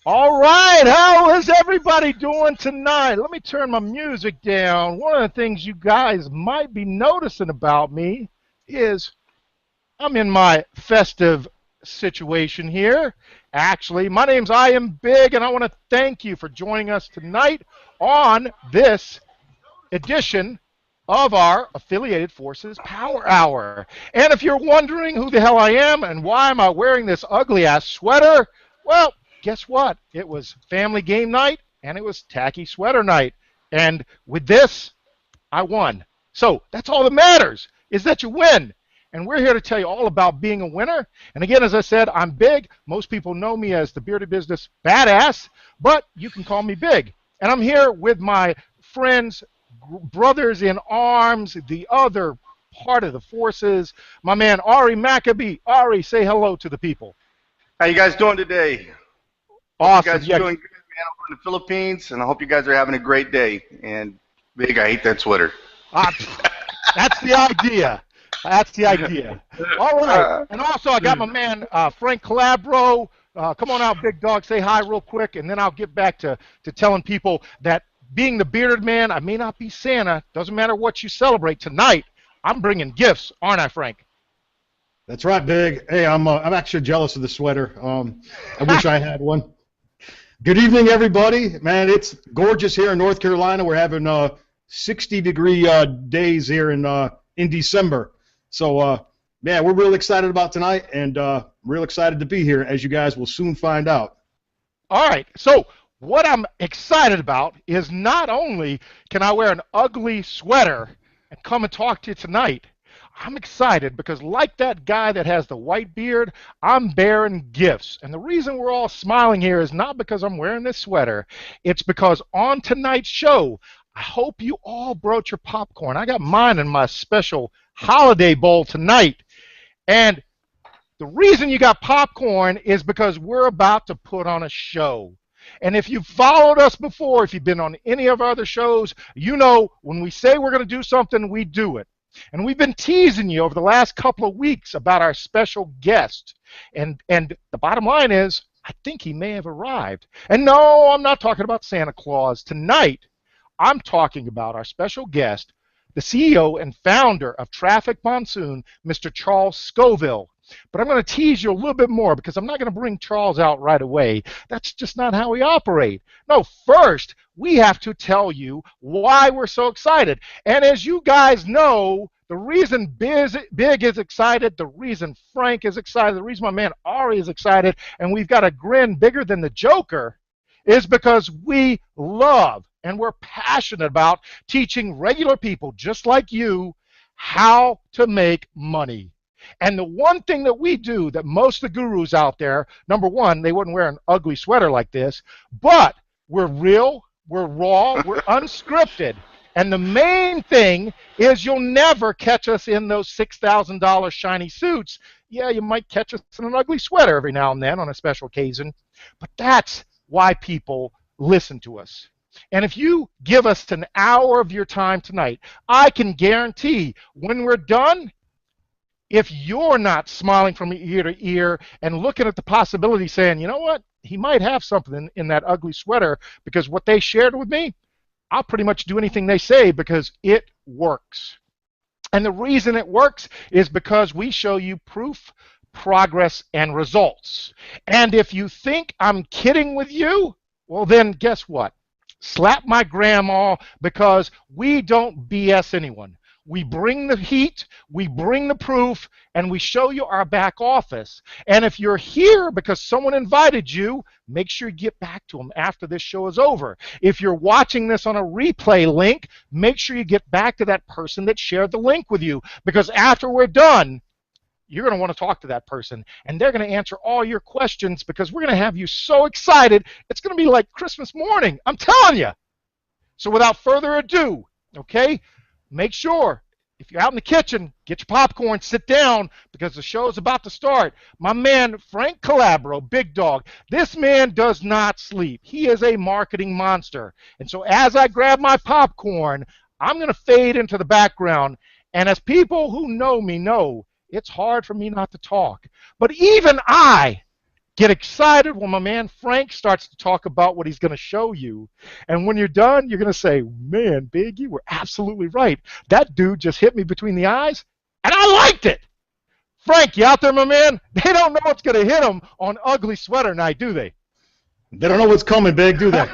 All right, how is everybody doing tonight? Let me turn my music down. One of the things you guys might be noticing about me is I'm in my festive situation here. Actually, my name's I Am Big, and I want to thank you for joining us tonight on this edition of our Affiliated Forces Power Hour. And if you're wondering who the hell I am and why am I wearing this ugly ass sweater, well, guess what? It was family game night and it was tacky sweater night. And with this, I won. So that's all that matters is that you win. And we're here to tell you all about being a winner. And again, as I said, I'm Big. Most people know me as the Bearded Business Badass, but you can call me Big. And I'm here with my friends, brothers in arms, the other part of the forces, my man Ari Maccabee. Ari, say hello to the people. How you guys doing today? Awesome. Hope you guys are doing good, man, over in the Philippines, and I hope you guys are having a great day. And Big, I hate that sweater. That's the idea. That's the idea. All right. And also, I got my man Frank Calabro. Come on out, big dog. Say hi real quick, and then I'll get back to telling people that being the bearded man, I may not be Santa. Doesn't matter what you celebrate tonight. I'm bringing gifts, aren't I, Frank? That's right, Big. Hey, I'm actually jealous of the sweater. I wish I had one. Good evening, everybody. Man, it's gorgeous here in North Carolina. We're having 60-degree days here in December. So, yeah, we're real excited about tonight, and real excited to be here, as you guys will soon find out. All right. So what I'm excited about is not only can I wear an ugly sweater and come and talk to you tonight, I'm excited because like that guy that has the white beard, I'm bearing gifts. And the reason we're all smiling here is not because I'm wearing this sweater. It's because on tonight's show, I hope you all brought your popcorn. I got mine in my special holiday bowl tonight. And the reason you got popcorn is because we're about to put on a show. And if you've followed us before, if you've been on any of our other shows, you know when we say we're going to do something, we do it. And we've been teasing you over the last couple of weeks about our special guest. And the bottom line is, I think he may have arrived. And no, I'm not talking about Santa Claus. Tonight, I'm talking about our special guest, the CEO and founder of Traffic Monsoon, Mr. Charles Scoville. But I'm going to tease you a little bit more because I'm not going to bring Charles out right away. That's just not how we operate. No, first, we have to tell you why we're so excited. And as you guys know, the reason Big is excited, the reason Frank is excited, the reason my man Ari is excited, and we've got a grin bigger than the Joker, is because we love and we're passionate about teaching regular people just like you how to make money. And the one thing that we do that most of the gurus out there, number one, they wouldn't wear an ugly sweater like this, but we're real, we're raw, we're unscripted. And the main thing is you'll never catch us in those $6,000 shiny suits. Yeah, you might catch us in an ugly sweater every now and then on a special occasion, but that's why people listen to us. And if you give us an hour of your time tonight, I can guarantee when we're done, if you're not smiling from ear to ear and looking at the possibility saying, you know what, he might have something in that ugly sweater because what they shared with me, I'll pretty much do anything they say because it works. And the reason it works is because we show you proof, progress, and results. And if you think I'm kidding with you, well then guess what? Slap my grandma because we don't BS anyone. We bring the heat, we bring the proof, and we show you our back office. And if you're here because someone invited you, make sure you get back to them after this show is over. If you're watching this on a replay link, make sure you get back to that person that shared the link with you. Because after we're done, you're going to want to talk to that person, and they're going to answer all your questions because we're going to have you so excited, it's going to be like Christmas morning. I'm telling you. So without further ado, okay, make sure, if you're out in the kitchen, get your popcorn, sit down, because the show is about to start. My man, Frank Calabro, Big Dog, this man does not sleep. He is a marketing monster. And so as I grab my popcorn, I'm going to fade into the background. And as people who know me know, it's hard for me not to talk. But even I Get excited when my man Frank starts to talk about what he's going to show you. And when you're done, you're going to say, man, Big, you were absolutely right. That dude just hit me between the eyes, and I liked it. Frank, you out there, my man? They don't know what's going to hit them on Ugly Sweater Night, do they? They don't know what's coming, Big, do they?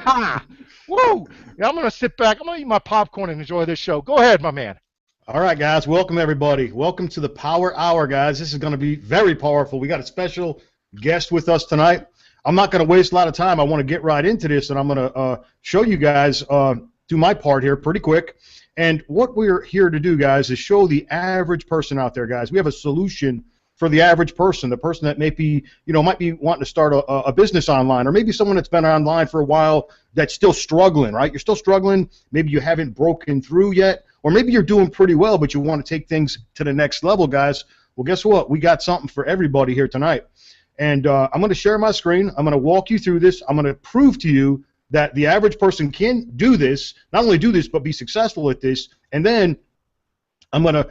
Woo! I'm going to sit back. I'm going to eat my popcorn and enjoy this show. Go ahead, my man. All right, guys. Welcome, everybody. Welcome to the Power Hour, guys. This is going to be very powerful. We got a special guest with us tonight. I'm not going to waste a lot of time. I want to get right into this, and I'm going to show you guys, do my part here pretty quick. And what we're here to do, guys, is show the average person out there, guys. We have a solution for the average person, the person that might be wanting to start a business online, or maybe someone that's been online for a while that's still struggling, right? You're still struggling. Maybe you haven't broken through yet, or maybe you're doing pretty well, but you want to take things to the next level, guys. Well, guess what? We got something for everybody here tonight. And I'm going to share my screen. I'm going to walk you through this. I'm going to prove to you that the average person can do this, not only do this, but be successful at this. And then I'm going to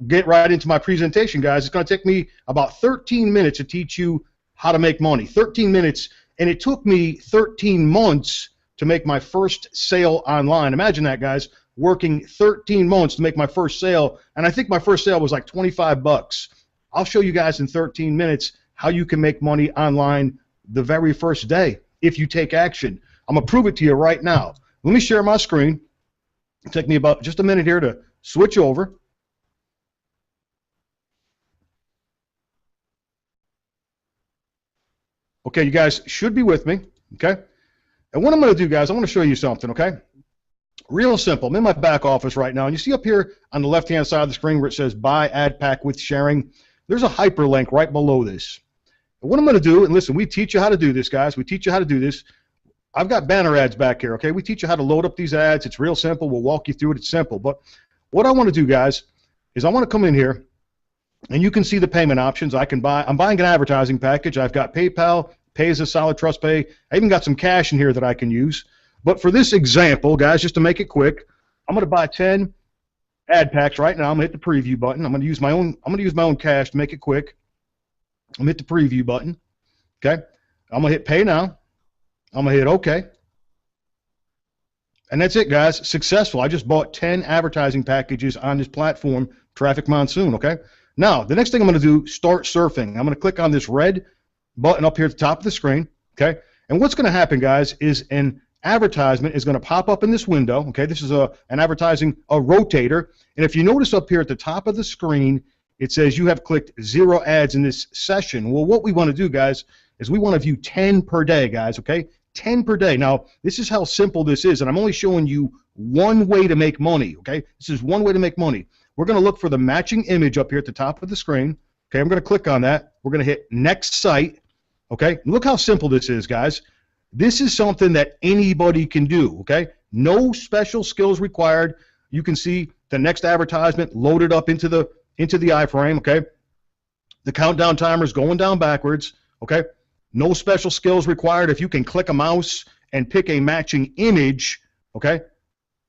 get right into my presentation, guys. It's going to take me about 13 minutes to teach you how to make money. 13 minutes, and it took me 13 months to make my first sale online. Imagine that, guys, working 13 months to make my first sale, and I think my first sale was like 25 bucks. I'll show you guys in 13 minutes how you can make money online the very first day if you take action. I'm going to prove it to you right now. Let me share my screen. It'll take me about just a minute here to switch over. Okay, you guys should be with me, okay? And what I'm going to do, guys, I want to show you something, okay? Real simple. I'm in my back office right now, and you see up here on the left-hand side of the screen where it says Buy Ad Pack with Sharing, there's a hyperlink right below this. And what I'm going to do, and listen, we teach you how to do this, guys. We teach you how to do this. I've got banner ads back here, okay? We teach you how to load up these ads. It's real simple. We'll walk you through it. It's simple. But what I want to do, guys, is I want to come in here, and you can see the payment options. I'm buying an advertising package. I've got PayPal, Pay as a Solid Trust Pay. I even got some cash in here that I can use. But for this example, guys, just to make it quick, I'm going to buy 10 ad packs right now. I'm going to hit the preview button. I'm going to use my own cash to make it quick. I'm going to hit the preview button. Okay? I'm going to hit Pay Now. I'm going to hit OK. And that's it, guys. Successful. I just bought 10 advertising packages on this platform, Traffic Monsoon, okay? Now, the next thing I'm going to do, start surfing. I'm going to click on this red button up here at the top of the screen, okay? And what's going to happen, guys, is an advertisement is going to pop up in this window, okay? This is an advertising rotator. And if you notice up here at the top of the screen, it says you have clicked 0 ads in this session. Well, what we want to do, guys, is we want to view 10 per day, guys, okay? 10 per day. Now, this is how simple this is, and I'm only showing you one way to make money, okay? This is one way to make money. We're going to look for the matching image up here at the top of the screen. Okay, I'm going to click on that. We're going to hit Next Site, okay? Look how simple this is, guys. This is something that anybody can do, okay? No special skills required. You can see the next advertisement loaded up into the iframe, okay? The countdown timer is going down backwards, okay? No special skills required. If you can click a mouse and pick a matching image, okay?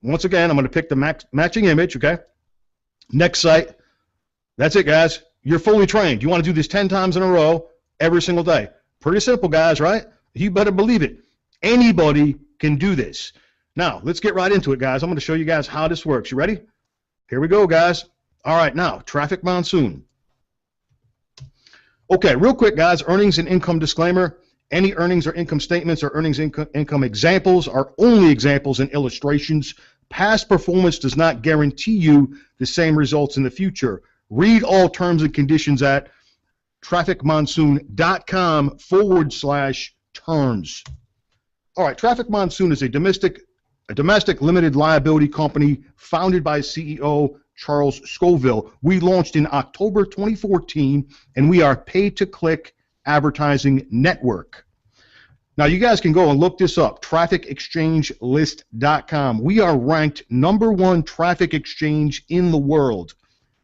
Once again, I'm going to pick the matching image, okay? Next site. That's it, guys. You're fully trained. You want to do this 10 times in a row every single day. Pretty simple, guys, right? You better believe it. Anybody can do this. Now, let's get right into it, guys. I'm going to show you guys how this works. You ready? Here we go, guys. All right, now, Traffic Monsoon. Okay, real quick, guys, earnings and income disclaimer. Any earnings or income statements or earnings income examples are only examples and illustrations. Past performance does not guarantee you the same results in the future. Read all terms and conditions at trafficmonsoon.com/terms. All right, Traffic Monsoon is a domestic limited liability company founded by CEO Charles Scoville. We launched in October 2014, and we are pay-to-click advertising network. Now, you guys can go and look this up, trafficexchangelist.com. We are ranked #1 traffic exchange in the world.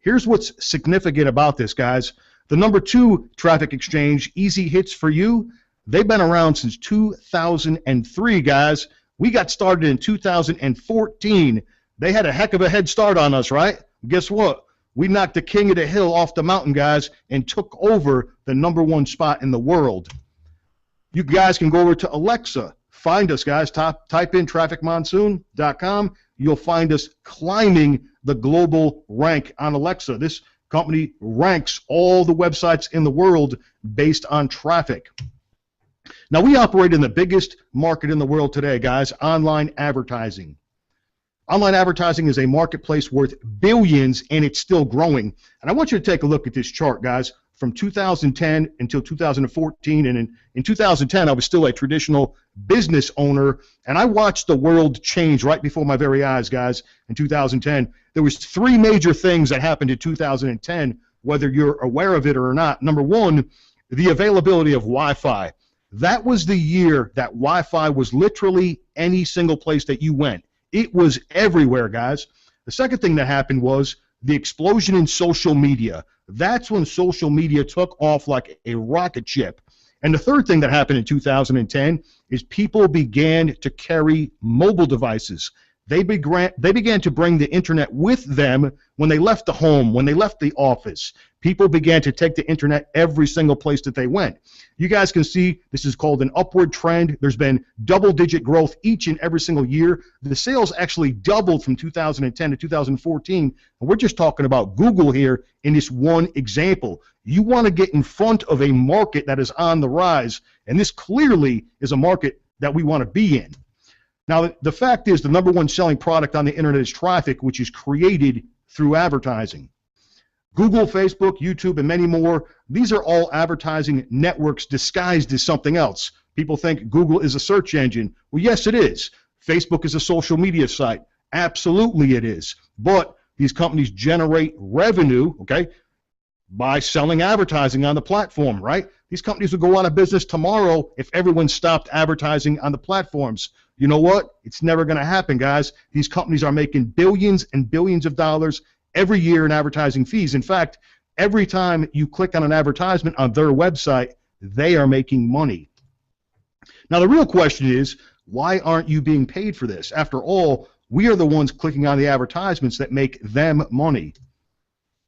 Here's what's significant about this, guys. The #2 traffic exchange, Easy Hits for You, they've been around since 2003, guys. We got started in 2014. They had a heck of a head start on us, right? Guess what? We knocked the king of the hill off the mountain, guys, and took over the #1 spot in the world. You guys can go over to Alexa. Find us, guys. Type in trafficmonsoon.com. You'll find us climbing the global rank on Alexa. This company ranks all the websites in the world based on traffic. Now, we operate in the biggest market in the world today, guys, online advertising. Online advertising is a marketplace worth billions, and it's still growing. And I want you to take a look at this chart, guys, from 2010 until 2014. And in 2010, I was still a traditional business owner, and I watched the world change right before my very eyes, guys, in 2010. There was three major things that happened in 2010, whether you're aware of it or not. Number one, the availability of Wi-Fi. That was the year that Wi-Fi was literally any single place that you went. It was everywhere, guys. The second thing that happened was the explosion in social media. That's when social media took off like a rocket ship. And the third thing that happened in 2010 is people began to carry mobile devices. They began to bring the internet with them when they left the home, when they left the office. People began to take the internet every single place that they went. You guys can see this is called an upward trend. There's been double-digit growth each and every single year. The sales actually doubled from 2010 to 2014. And we're just talking about Google here in this one example. You want to get in front of a market that is on the rise, and this clearly is a market that we want to be in. Now, the fact is the number one selling product on the internet is traffic, which is created through advertising. Google, Facebook, YouTube, and many more, these are all advertising networks disguised as something else. People think Google is a search engine. Well, yes, it is. Facebook is a social media site. Absolutely it is. But these companies generate revenue, okay, by selling advertising on the platform, right? These companies would go out of business tomorrow if everyone stopped advertising on the platforms. You know what? It's never going to happen, guys. These companies are making billions and billions of dollars every year in advertising fees. In fact, every time you click on an advertisement on their website, they are making money. Now, the real question is, why aren't you being paid for this? After all, we are the ones clicking on the advertisements that make them money.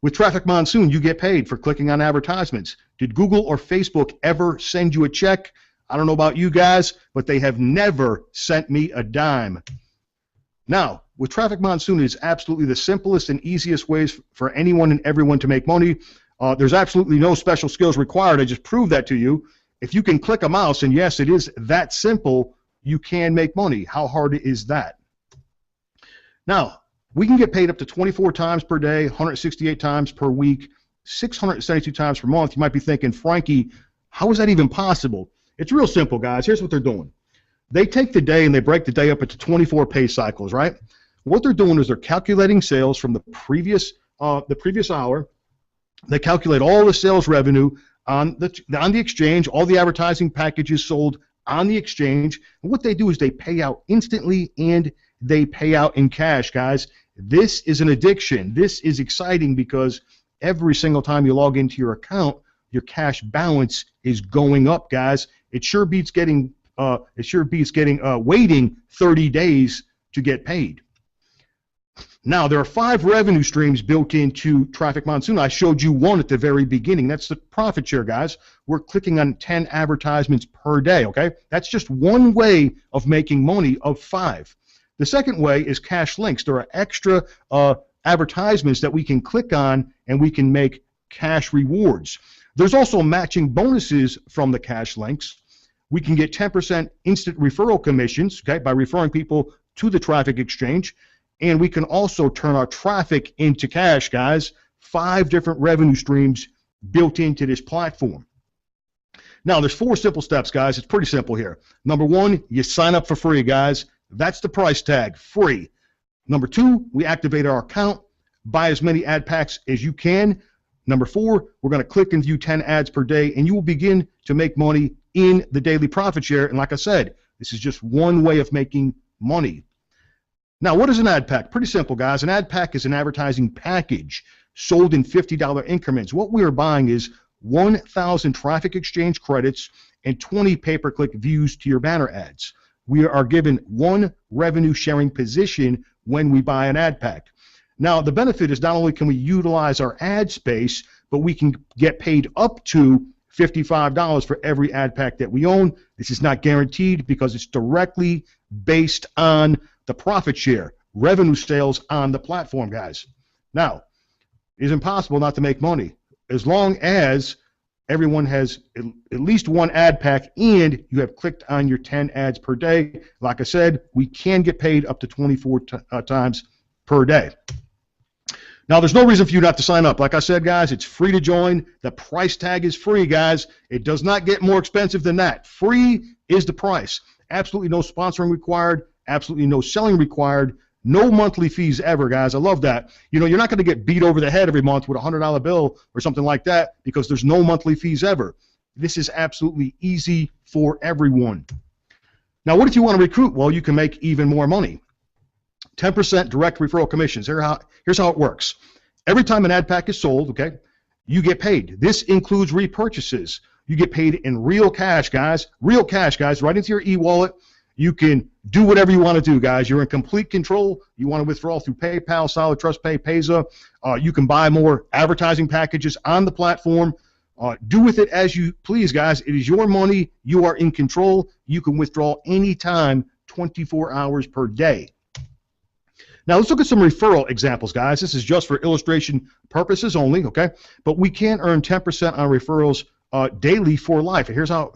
With Traffic Monsoon, you get paid for clicking on advertisements. Did Google or Facebook ever send you a check? I don't know about you guys, but they have never sent me a dime. Now, with Traffic Monsoon, it is absolutely the simplest and easiest ways for anyone and everyone to make money. There's absolutely no special skills required. I just proved that to you. If you can click a mouse, and yes, it is that simple, you can make money. How hard is that? Now, we can get paid up to 24 times per day, 168 times per week, 672 times per month. You might be thinking, Frankie, how is that even possible? It's real simple, guys. Here's what they're doing. They take the day and they break the day up into 24 pay cycles, right? What they're doing is they're calculating sales from the previous hour. They calculate all the sales revenue on the exchange, all the advertising packages sold on the exchange. And what they do is they pay out instantly and they pay out in cash, guys. This is an addiction. This is exciting because every single time you log into your account, your cash balance is going up, guys. It sure beats waiting 30 days to get paid. Now, there are 5 revenue streams built into Traffic Monsoon. I showed you one at the very beginning. That's the profit share, guys. We're clicking on 10 advertisements per day, okay? That's just one way of making money of 5. The second way is cash links. There are extra advertisements that we can click on and we can make cash rewards. There's also matching bonuses from the cash links. We can get 10% instant referral commissions, okay, by referring people to the traffic exchange. And we can also turn our traffic into cash, guys. 5 different revenue streams built into this platform. Now, there's 4 simple steps, guys. It's pretty simple here. Number 1, you sign up for free, guys. That's the price tag, free. Number 2, we activate our account, buy as many ad packs as you can. Number 4, we're going to click and view 10 ads per day, and you will begin to make money in the daily profit share. And like I said, this is just one way of making money. Now, what is an ad pack? Pretty simple, guys. An ad pack is an advertising package sold in $50 increments. What we are buying is 1,000 traffic exchange credits and 20 pay-per-click views to your banner ads. We are given 1 revenue sharing position when we buy an ad pack. Now, the benefit is not only can we utilize our ad space, but we can get paid up to $55 for every ad pack that we own. This is not guaranteed because it's directly based on the profit share, revenue sales on the platform, guys. Now, it is impossible not to make money as long as everyone has at least one ad pack and you have clicked on your 10 ads per day. Like I said, we can get paid up to 24 times per day. Now, there's no reason for you not to sign up. Like I said, guys, it's free to join. The price tag is free, guys. It does not get more expensive than that. Free is the price. Absolutely no sponsoring required. Absolutely no selling required. No monthly fees ever, guys. I love that. You know, you're not going to get beat over the head every month with a $100 bill or something like that because there's no monthly fees ever. This is absolutely easy for everyone. Now, what if you want to recruit? Well, you can make even more money. 10% direct referral commissions. Here's how it works. Every time an ad pack is sold, okay, you get paid. This includes repurchases. You get paid in real cash, guys. Real cash, guys, right into your e-wallet. You can do whatever you want to do, guys. You're in complete control. You want to withdraw through PayPal, Solid Trust Pay, Payza. You can buy more advertising packages on the platform. Do with it as you please, guys. It is your money. You are in control. You can withdraw anytime, 24 hours per day. Now, let's look at some referral examples, guys. This is just for illustration purposes only, okay? But we can earn 10% on referrals daily for life. Here's a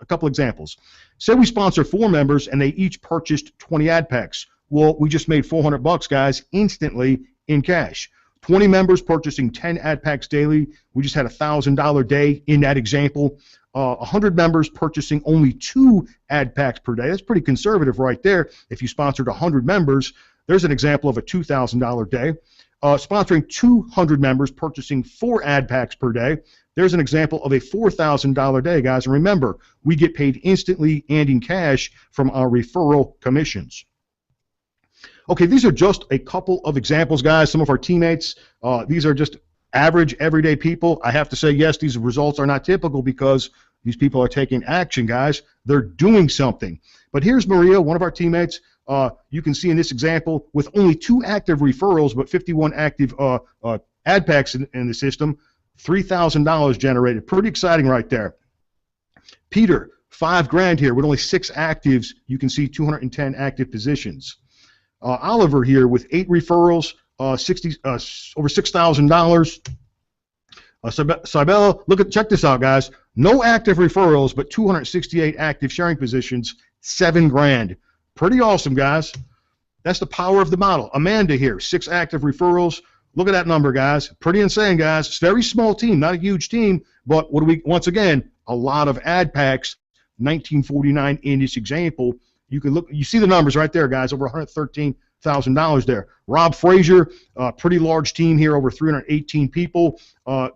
couple examples. Say we sponsor 4 members and they each purchased 20 ad packs. Well, we just made $400, guys, instantly in cash. 20 members purchasing 10 ad packs daily. We just had a $1,000 day in that example. 100 members purchasing only 2 ad packs per day. That's pretty conservative right there. If you sponsored 100 members, there's an example of a $2,000 day. Sponsoring 200 members purchasing 4 ad packs per day. There's an example of a $4,000 day, guys. And remember, we get paid instantly and in cash from our referral commissions. Okay, these are just a couple of examples, guys. Some of our teammates, these are just average, everyday people. I have to say, yes, these results are not typical because these people are taking action, guys. They're doing something. But here's Maria, one of our teammates. You can see in this example, with only 2 active referrals but 51 active ad packs in the system, $3,000 generated. Pretty exciting right there. Peter, $5,000 here with only 6 actives. You can see 210 active positions. Oliver here with 8 referrals, over $6,000. Cybella, check this out, guys. No active referrals, but 268 active sharing positions, $7,000. Pretty awesome, guys. That's the power of the model. Amanda here, 6 active referrals. Look at that number, guys. Pretty insane, guys. It's a very small team, not a huge team, but what do we? Once again, a lot of ad packs. 1949 in this example. You can look. You see the numbers right there, guys. Over $113,000 there. Rob Frazier, pretty large team here, over 318 people.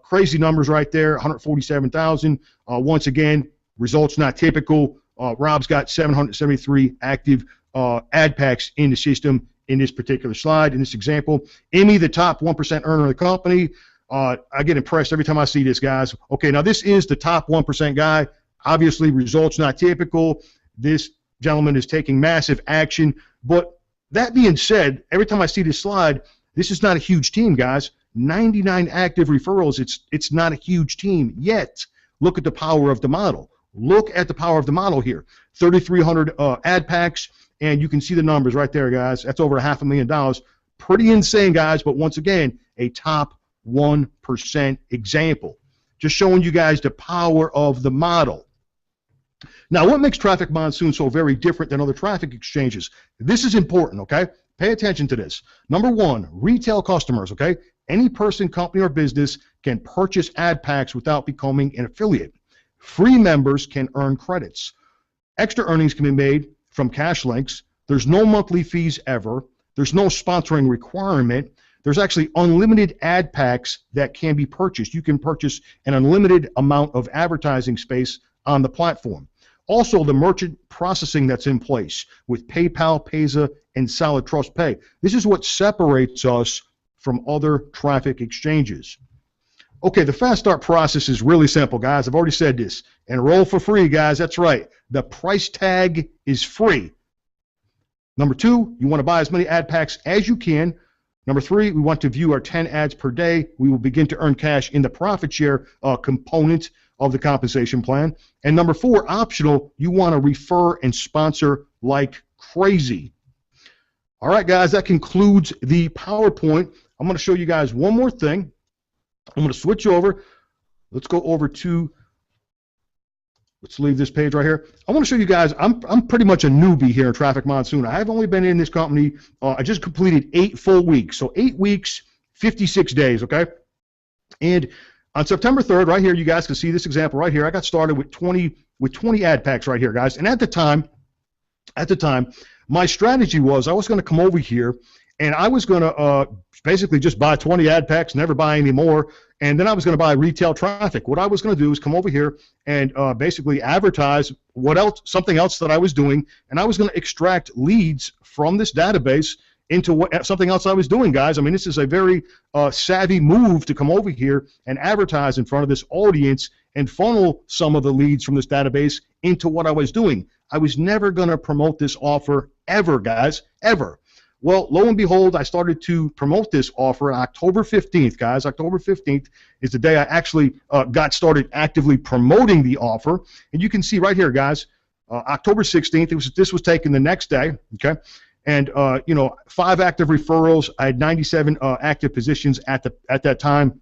Crazy numbers right there. 147,000. Once again, results not typical. Rob's got 773 active ad packs in the system in this particular slide, in this example. Emmy, the top 1% earner in the company. I get impressed every time I see this, guys. Okay, now this is the top 1% guy. Obviously, results not typical. This gentleman is taking massive action. But that being said, every time I see this slide, this is not a huge team, guys. 99 active referrals. It's not a huge team yet. Look at the power of the model. Look at the power of the model here. 3,300 ad packs, and you can see the numbers right there, guys. That's over $500,000. Pretty insane, guys, but once again, a top 1% example. Just showing you guys the power of the model. Now, what makes Traffic Monsoon so very different than other traffic exchanges? This is important, okay? Pay attention to this. Number 1, retail customers, okay? Any person, company, or business can purchase ad packs without becoming an affiliate. Free members can earn credits. Extra earnings can be made from cash links. There's no monthly fees ever. There's no sponsoring requirement. There's actually unlimited ad packs that can be purchased. You can purchase an unlimited amount of advertising space on the platform. Also, the merchant processing that's in place with PayPal, Payza, and Solid Trust Pay. This is what separates us from other traffic exchanges. Okay, the fast start process is really simple, guys. I've already said this. Enroll for free, guys. That's right. The price tag is free. Number 2, you want to buy as many ad packs as you can. Number 3, we want to view our 10 ads per day. We will begin to earn cash in the profit share component. of the compensation plan. And number 4, optional, you want to refer and sponsor like crazy. All right, guys, that concludes the PowerPoint. I'm going to show you guys one more thing. I'm going to switch over. Let's go over to, let's leave this page right here. I want to show you guys, I'm pretty much a newbie here in Traffic Monsoon. I've only been in this company, I just completed 8 full weeks. So 8 weeks, 56 days, okay? And on September 3rd, right here, you guys can see this example right here. I got started with 20 ad packs right here, guys. And at the time, my strategy was I was going to come over here and I was going to basically just buy 20 ad packs, never buy any more, and then I was going to buy retail traffic. What I was going to do is come over here and basically advertise something else that I was doing, and I was going to extract leads from this database into something else I was doing, guys. I mean, this is a very savvy move to come over here and advertise in front of this audience and funnel some of the leads from this database into what I was doing. I was never going to promote this offer ever, guys, ever. Well, lo and behold, I started to promote this offer on October 15th, guys. October 15th is the day I actually got started actively promoting the offer. And you can see right here, guys, October 16th, this was taken the next day, okay? And, 5 active referrals. I had 97 active positions at that time.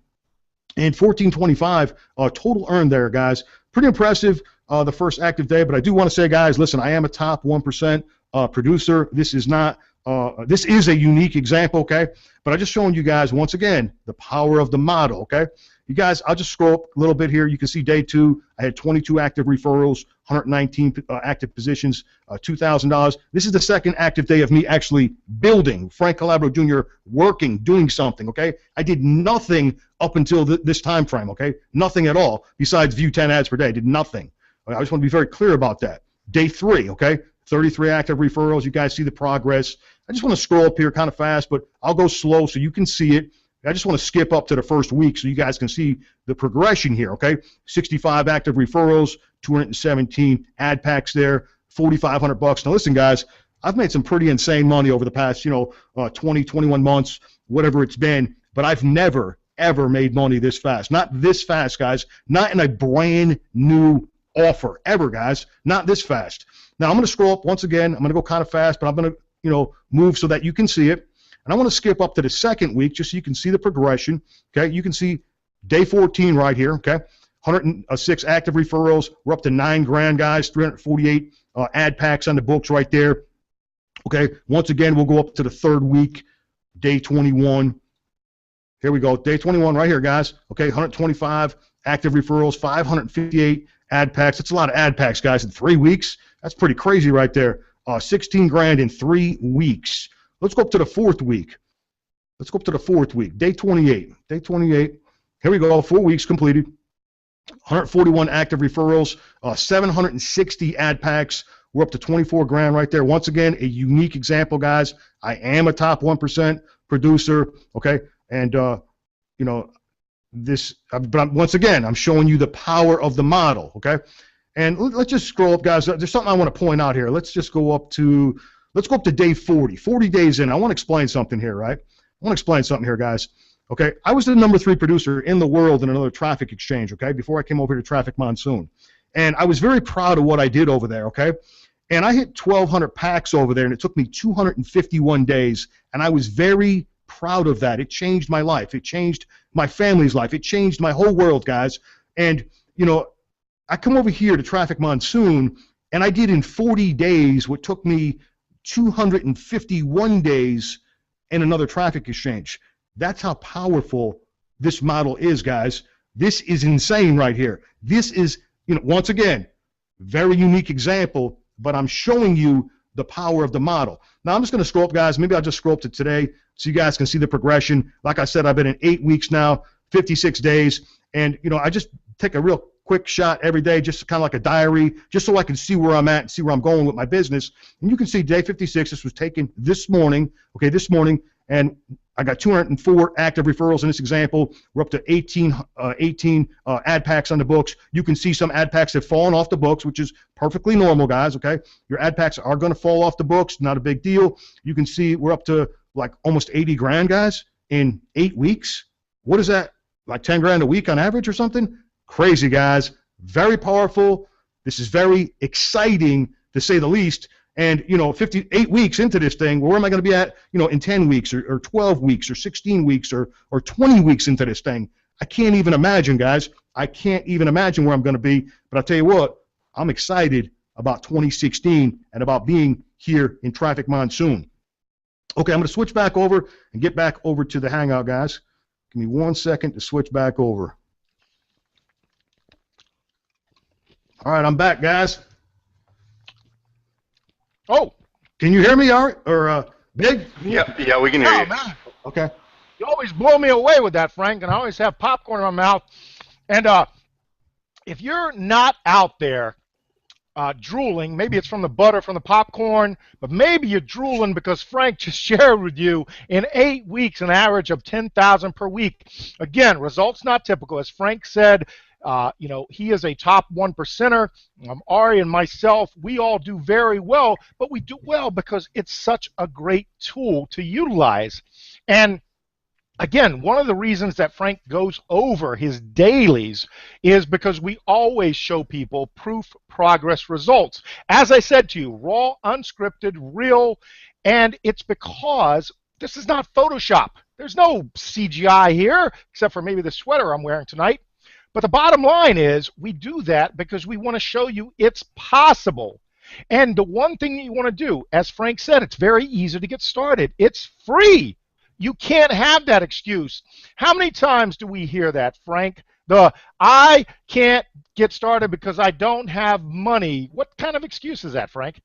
And 1425 total earned there, guys. Pretty impressive the first active day. But I do want to say, guys, listen, I am a top 1% producer. This is not... this is a unique example, okay? But I'm just showing you guys, once again, the power of the model, okay? You guys, I'll just scroll up a little bit here. You can see day 2, I had 22 active referrals, 119 active positions, $2,000. This is the second active day of me actually building, Frank Calabro Jr. working, doing something, okay? I did nothing up until this time frame, okay? Nothing at all, besides view 10 ads per day. I did nothing. I just want to be very clear about that. Day 3, okay? 33 active referrals. You guys see the progress. I just want to scroll up here kind of fast, but I'll go slow so you can see it. I just want to skip up to the first week so you guys can see the progression here, okay? 65 active referrals, 217 ad packs there, $4,500. Now listen, guys, I've made some pretty insane money over the past, 20, 21 months, whatever it's been, but I've never, ever made money this fast. Not this fast, guys. Not in a brand new offer, ever, guys. Not this fast. Now, I'm going to scroll up once again. I'm going to go kind of fast, but I'm going to, move so that you can see it. And I want to skip up to the second week just so you can see the progression. Okay, you can see day 14 right here. Okay, 106 active referrals. We're up to $9,000, guys. 348 ad packs on the books right there. Okay, once again, we'll go up to the third week, day 21. Here we go, day 21 right here, guys. Okay, 125 active referrals, 558 ad packs. That's a lot of ad packs, guys, in 3 weeks. That's pretty crazy right there. $16,000 in 3 weeks. Let's go up to the fourth week. Let's go up to the fourth week, day 28. Day 28. Here we go, 4 weeks completed. 141 active referrals, 760 ad packs. We're up to $24,000 right there. Once again, a unique example, guys. I am a top 1% producer, okay? And, but once again, I'm showing you the power of the model, okay? And let's just scroll up, guys. There's something I want to point out here. Let's go up to day 40. 40 days in. I want to explain something here, right? I want to explain something here, guys. Okay, I was the number 3 producer in the world in another traffic exchange, okay, before I came over to Traffic Monsoon. And I was very proud of what I did over there, okay? And I hit 1,200 packs over there, and it took me 251 days, and I was very proud of that. It changed my life. It changed my family's life. It changed my whole world, guys. And, I come over here to Traffic Monsoon, and I did in 40 days what took me 251 days in another traffic exchange. That's how powerful this model is, guys. This is insane right here. This is, once again, very unique example, but I'm showing you the power of the model. Now, I'm just going to scroll up, guys. Maybe I'll just scroll up to today so you guys can see the progression. Like I said, I've been in 8 weeks now, 56 days, and, I just take a real quick shot every day, just kind of like a diary, just so I can see where I'm at and see where I'm going with my business. And you can see day 56, this was taken this morning, okay, and I got 204 active referrals in this example. We're up to 18 ad packs on the books. You can see some ad packs have fallen off the books, which is perfectly normal, guys, okay? Your ad packs are going to fall off the books, not a big deal. You can see we're up to like almost $80,000, guys, in 8 weeks. What is that, like $10,000 a week on average or something? Crazy, guys. very powerful. This is very exciting, to say the least. And, 58 weeks into this thing, where am I going to be at, in 10 weeks or 12 weeks or 16 weeks or 20 weeks into this thing? I can't even imagine, guys. I can't even imagine where I'm going to be. But I'll tell you what, I'm excited about 2016 and about being here in Traffic Monsoon. Okay, I'm going to switch back over and get back over to the Hangout, guys. Give me 1 second to switch back over. All right, I'm back, guys. Oh, can you hear me, Art, or Big? Yeah, we can hear you. Man. Okay. You always blow me away with that, Frank, and I always have popcorn in my mouth. And if you're not out there drooling, maybe it's from the butter, from the popcorn, but maybe you're drooling because Frank just shared with you in 8 weeks an average of 10,000 per week. Again, results not typical. As Frank said, he is a top 1%er. Ari and myself, we all do very well, but we do well because it's such a great tool to utilize. And again, one of the reasons that Frank goes over his dailies is because we always show people proof, progress, results. As I said to you, raw, unscripted, real, and it's because this is not Photoshop. There's no CGI here, except for maybe the sweater I'm wearing tonight. But the bottom line is we do that because we want to show you it's possible. And the one thing that you want to do, as Frank said, it's very easy to get started. It's free. You can't have that excuse. How many times do we hear that, Frank? I can't get started because I don't have money. What kind of excuse is that, Frank?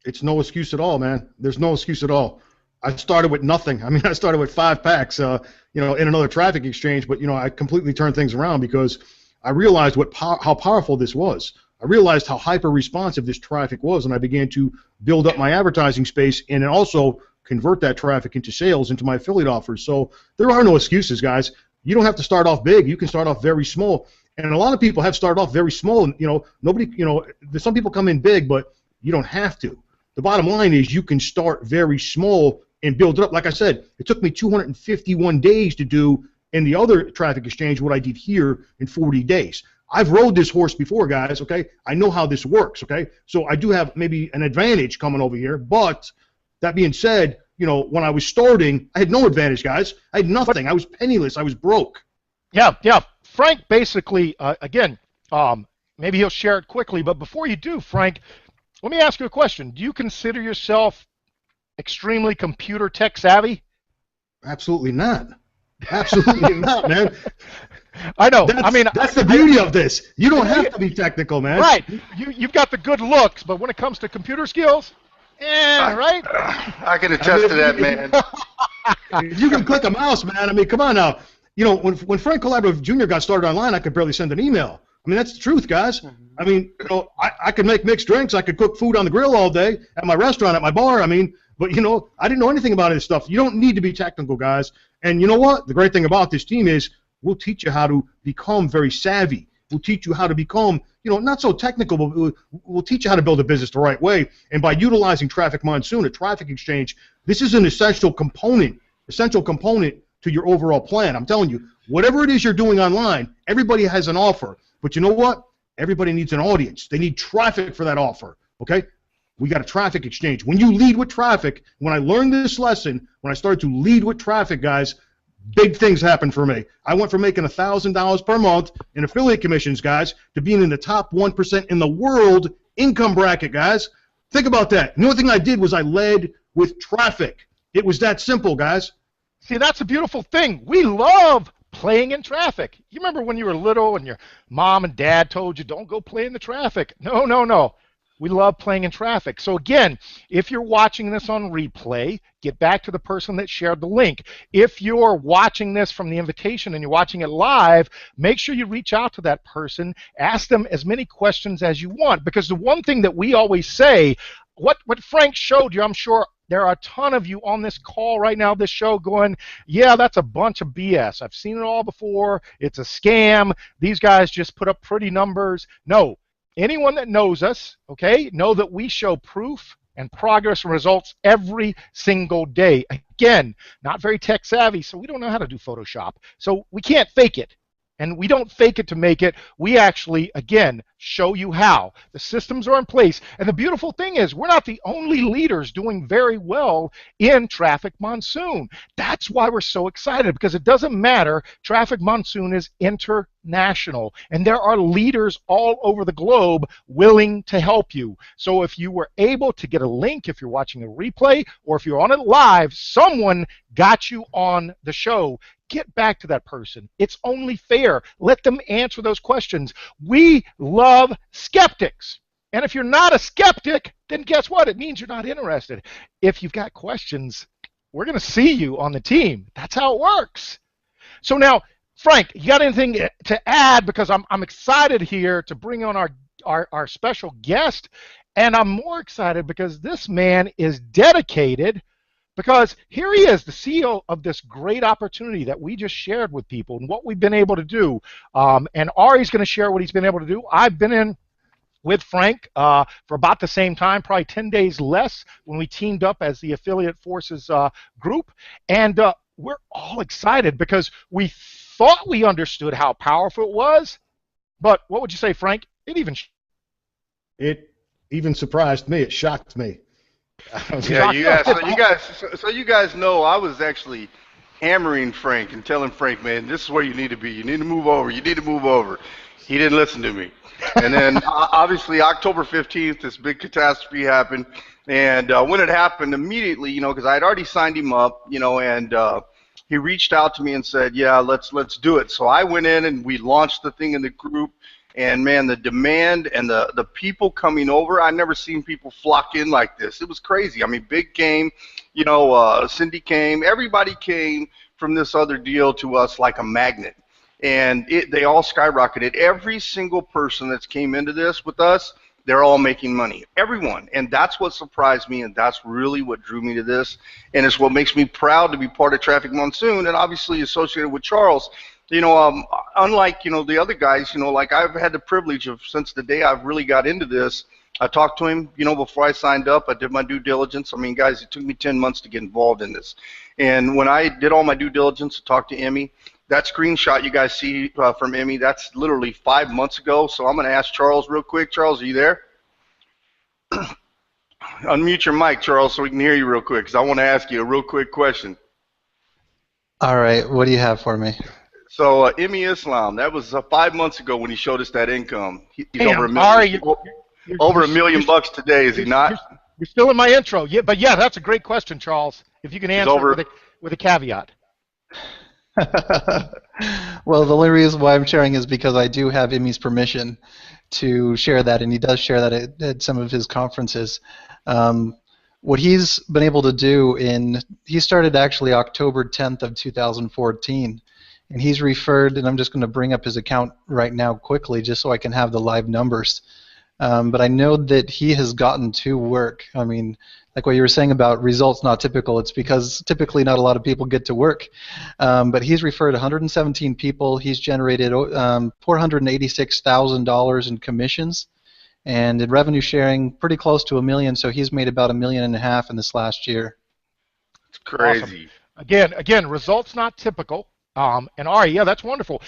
It's no excuse at all, man. There's no excuse at all. I started with nothing. I mean, I started with 5 packs, in another traffic exchange, but, I completely turned things around because I realized how powerful this was. I realized how hyper-responsive this traffic was, and I began to build up my advertising space and then also convert that traffic into sales, into my affiliate offers. So there are no excuses, guys. You don't have to start off big. You can start off very small. And a lot of people have started off very small. And, some people come in big, but you don't have to. The bottom line is you can start very small and build it up. Like I said, it took me 251 days to do in the other traffic exchange what I did here in 40 days. I've rode this horse before, guys, okay? I know how this works, okay? So I do have maybe an advantage coming over here, but that being said, when I was starting, I had no advantage, guys. I had nothing. I was penniless. I was broke. Yeah. Frank basically, again, maybe he'll share it quickly, but before you do, Frank, let me ask you a question. Do you consider yourself extremely computer tech savvy? Absolutely not. Absolutely not, man. I know. That's the beauty of this. You don't have to be technical, man. Right. You've got the good looks, but when it comes to computer skills, right? I can attest to that, man. You can click a mouse, man. I mean, come on now. When Frank Collaborative Jr. got started online, I could barely send an email. I mean, that's the truth, guys. I mean, I could make mixed drinks. I could cook food on the grill all day at my restaurant, at my bar. I mean, but, I didn't know anything about this stuff. You don't need to be technical, guys. And you know what? The great thing about this team is we'll teach you how to become very savvy. We'll teach you how to become, not so technical, but we'll teach you how to build a business the right way. And by utilizing Traffic Monsoon, a traffic exchange, this is an essential component to your overall plan. I'm telling you, whatever it is you're doing online, everybody has an offer. But you know what? Everybody needs an audience. They need traffic for that offer, okay? We got a traffic exchange. When you lead with traffic, when I learned this lesson, when I started to lead with traffic, guys, big things happened for me. I went from making $1,000 per month in affiliate commissions, guys, to being in the top 1% in the world income bracket, guys. Think about that. The only thing I did was I led with traffic. It was that simple, guys. See, that's a beautiful thing. We love playing in traffic. You remember when you were little and your mom and dad told you, don't go play in the traffic. No. We love playing in traffic. So again, if you're watching this on replay, get back to the person that shared the link. If you're watching this from the invitation and you're watching it live, make sure you reach out to that person. Ask them as many questions as you want. Because the one thing that we always say, what Frank showed you, I'm sure there are a ton of you on this call right now, this show, going, yeah, that's a bunch of BS. I've seen it all before. It's a scam. These guys just put up pretty numbers. No. Anyone that knows us, okay, know that we show proof and progress and results every single day. Again, not very tech savvy, so we don't know how to do Photoshop. So we can't fake it. And we don't fake it to make it. We actually, again, show you how. The systems are in place. And the beautiful thing is, we're not the only leaders doing very well in Traffic Monsoon. That's why we're so excited, because it doesn't matter. Traffic Monsoon is international, and there are leaders all over the globe willing to help you. So if you were able to get a link, if you're watching a replay, or if you're on it live, someone got you on the show. Get back to that person. It's only fair. Let them answer those questions. We love skeptics. And if you're not a skeptic, then guess what? It means you're not interested. If you've got questions, we're going to see you on the team. That's how it works. So now, Frank, you got anything to add? Because I'm excited here to bring on our special guest. And I'm more excited because this man is dedicated. Because here he is, the CEO of this great opportunity that we just shared with people and what we've been able to do. And Ari's going to share what he's been able to do. I've been in with Frank for about the same time, probably 10 days less, when we teamed up as the Affiliate Forces group. And we're all excited because we thought we understood how powerful it was. But what would you say, Frank? It even surprised me. It shocked me. Yeah, you guys know I was actually hammering Frank and telling Frank, man, this is where you need to be. You need to move over. You need to move over. He didn't listen to me. And then obviously October 15th, this big catastrophe happened. And when it happened, immediately, because I had already signed him up, and he reached out to me and said, yeah, let's do it. So I went in and we launched the thing in the group. And, man, the demand and the people coming over, I've never seen people flock in like this. It was crazy. I mean, Big came, Cindy came. Everybody came from this other deal to us like a magnet. And they all skyrocketed. Every single person that's came into this with us, they're all making money. Everyone. And that's what surprised me, and that's really what drew me to this. And it's what makes me proud to be part of Traffic Monsoon and obviously associated with Charles. Unlike, the other guys, like I've had the privilege of, since the day I've really got into this, I talked to him, before I signed up. I did my due diligence. I mean, guys, it took me 10 months to get involved in this. And when I did all my due diligence to talk to Emmy, that screenshot you guys see from Emmy, that's literally 5 months ago. So I'm going to ask Charles real quick. Charles, are you there? Unmute your mic, Charles, so we can hear you real quick, because I want to ask you a real quick question. All right. What do you have for me? So Emmy Islam, that was 5 months ago when he showed us that income. He's Damn, over $1 million. you're, Over $1 million bucks today, is he not? You're still in my intro. Yeah, but yeah, that's a great question, Charles. If you can answer it with a caveat. Well, the only reason why I'm sharing is because I do have Emmy's permission to share that, and he does share that at some of his conferences. What he's been able to do he started actually October 10th of 2014, and he's referred, and I'm just going to bring up his account right now quickly just so I can have the live numbers. But I know that he has gotten to work. I mean, like what you were saying about results not typical, it's because typically not a lot of people get to work. But he's referred 117 people. He's generated $486,000 in commissions, and in revenue sharing, pretty close to $1 million. So he's made about $1.5 million in this last year. It's crazy. Awesome. Again, results not typical. And Ari, yeah, that's wonderful.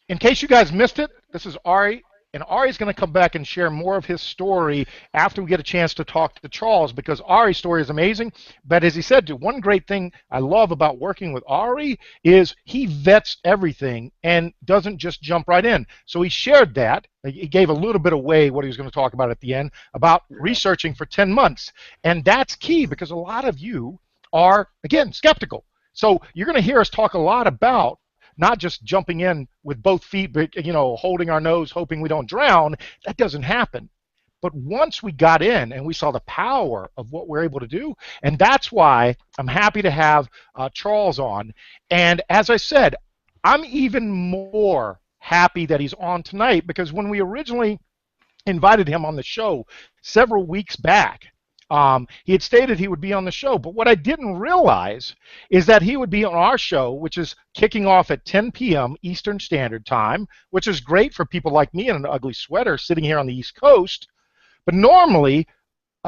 In case you guys missed it, this is Ari. And Ari's going to come back and share more of his story after we get a chance to talk to Charles, because Ari's story is amazing. But as he said, one great thing I love about working with Ari is he vets everything and doesn't just jump right in. So he shared that. He gave a little bit away what he was going to talk about at the end about researching for 10 months. And that's key because a lot of you are, again, skeptical. So you're going to hear us talk a lot about not just jumping in with both feet, but, holding our nose, hoping we don't drown. That doesn't happen. But once we got in and we saw the power of what we're able to do, and that's why I'm happy to have Charles on. And as I said, I'm even more happy that he's on tonight, because when we originally invited him on the show several weeks back, he had stated he would be on the show, but what I didn't realize is that he would be on our show, which is kicking off at 10 p.m. Eastern Standard Time, which is great for people like me in an ugly sweater sitting here on the East Coast. But normally,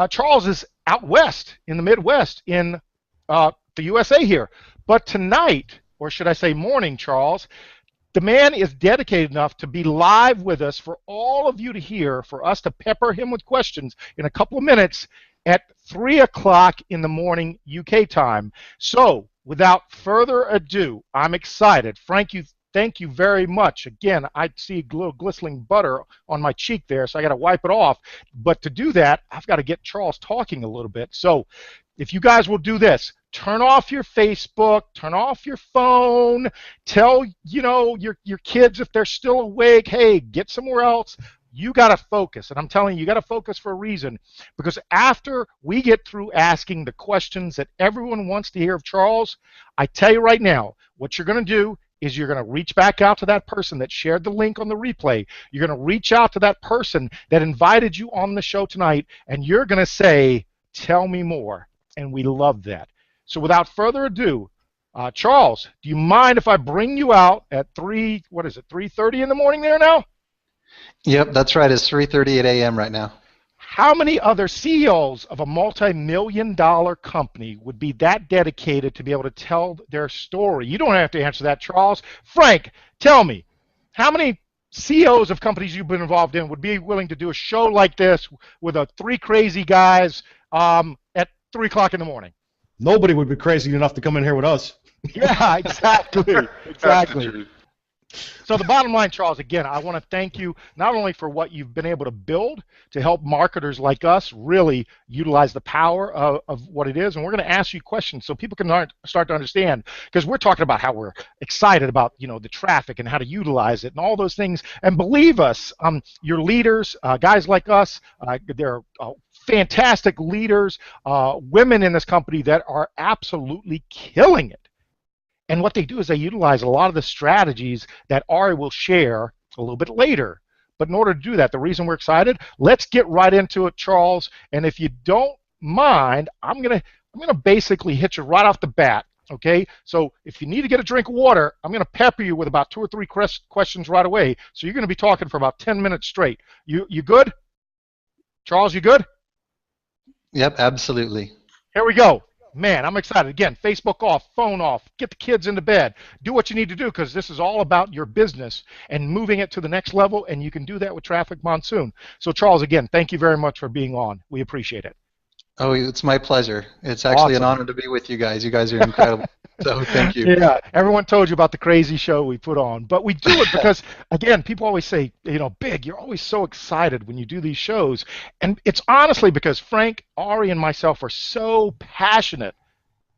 Charles is out west in the Midwest in the USA here. But tonight, or should I say morning, Charles, The man is dedicated enough to be live with us for all of you to hear, for us to pepper him with questions in a couple of minutes at 3 o'clock in the morning UK time. So, without further ado, I'm excited. Frank, thank you very much. Again, I see a little glistening butter on my cheek there, so I got to wipe it off. But to do that, I've got to get Charles talking a little bit. So, if you guys will do this, turn off your Facebook, turn off your phone, tell your kids if they're still awake, hey, get somewhere else. You got to focus, and I'm telling you, you got to focus for a reason, because after we get through asking the questions that everyone wants to hear of Charles, I tell you right now, what you're going to do is you're going to reach back out to that person that shared the link on the replay. You're going to reach out to that person that invited you on the show tonight, and you're going to say, tell me more. And we love that. So without further ado, Charles, do you mind if I bring you out at 3:30 in the morning there now? Yep, that's right. It's 3:38 a.m. right now. How many other CEOs of a multi-million-dollar company would be that dedicated to be able to tell their story? You don't have to answer that, Charles. Frank, tell me, how many CEOs of companies you've been involved in would be willing to do a show like this with three crazy guys at 3 o'clock in the morning? Nobody would be crazy enough to come in here with us. Yeah, exactly. Exactly. So the bottom line, Charles, again, I want to thank you not only for what you've been able to build to help marketers like us really utilize the power of what it is, and we're going to ask you questions so people can start to understand, because we're talking about how we're excited about the traffic and how to utilize it and all those things. And believe us, your leaders, guys like us, they're fantastic leaders, women in this company that are absolutely killing it. And what they do is they utilize a lot of the strategies that Ari will share a little bit later. But in order to do that, the reason we're excited, let's get right into it, Charles. And if you don't mind, I'm gonna basically hit you right off the bat. Okay? So if you need to get a drink of water, I'm gonna pepper you with about 2 or 3 questions right away. So you're gonna be talking for about 10 minutes straight. You good? Charles, you good? Yep, absolutely. Here we go. Man, I'm excited. Again, Facebook off, phone off, get the kids into bed. Do what you need to do, because this is all about your business and moving it to the next level, and you can do that with Traffic Monsoon. So, Charles, again, thank you very much for being on. We appreciate it. Oh, it's my pleasure. It's actually an honor to be with you guys. You guys are incredible. So thank you. Yeah, everyone told you about the crazy show we put on, but we do it because, again, people always say, Big, you're always so excited when you do these shows, and it's honestly because Frank, Ari, and myself are so passionate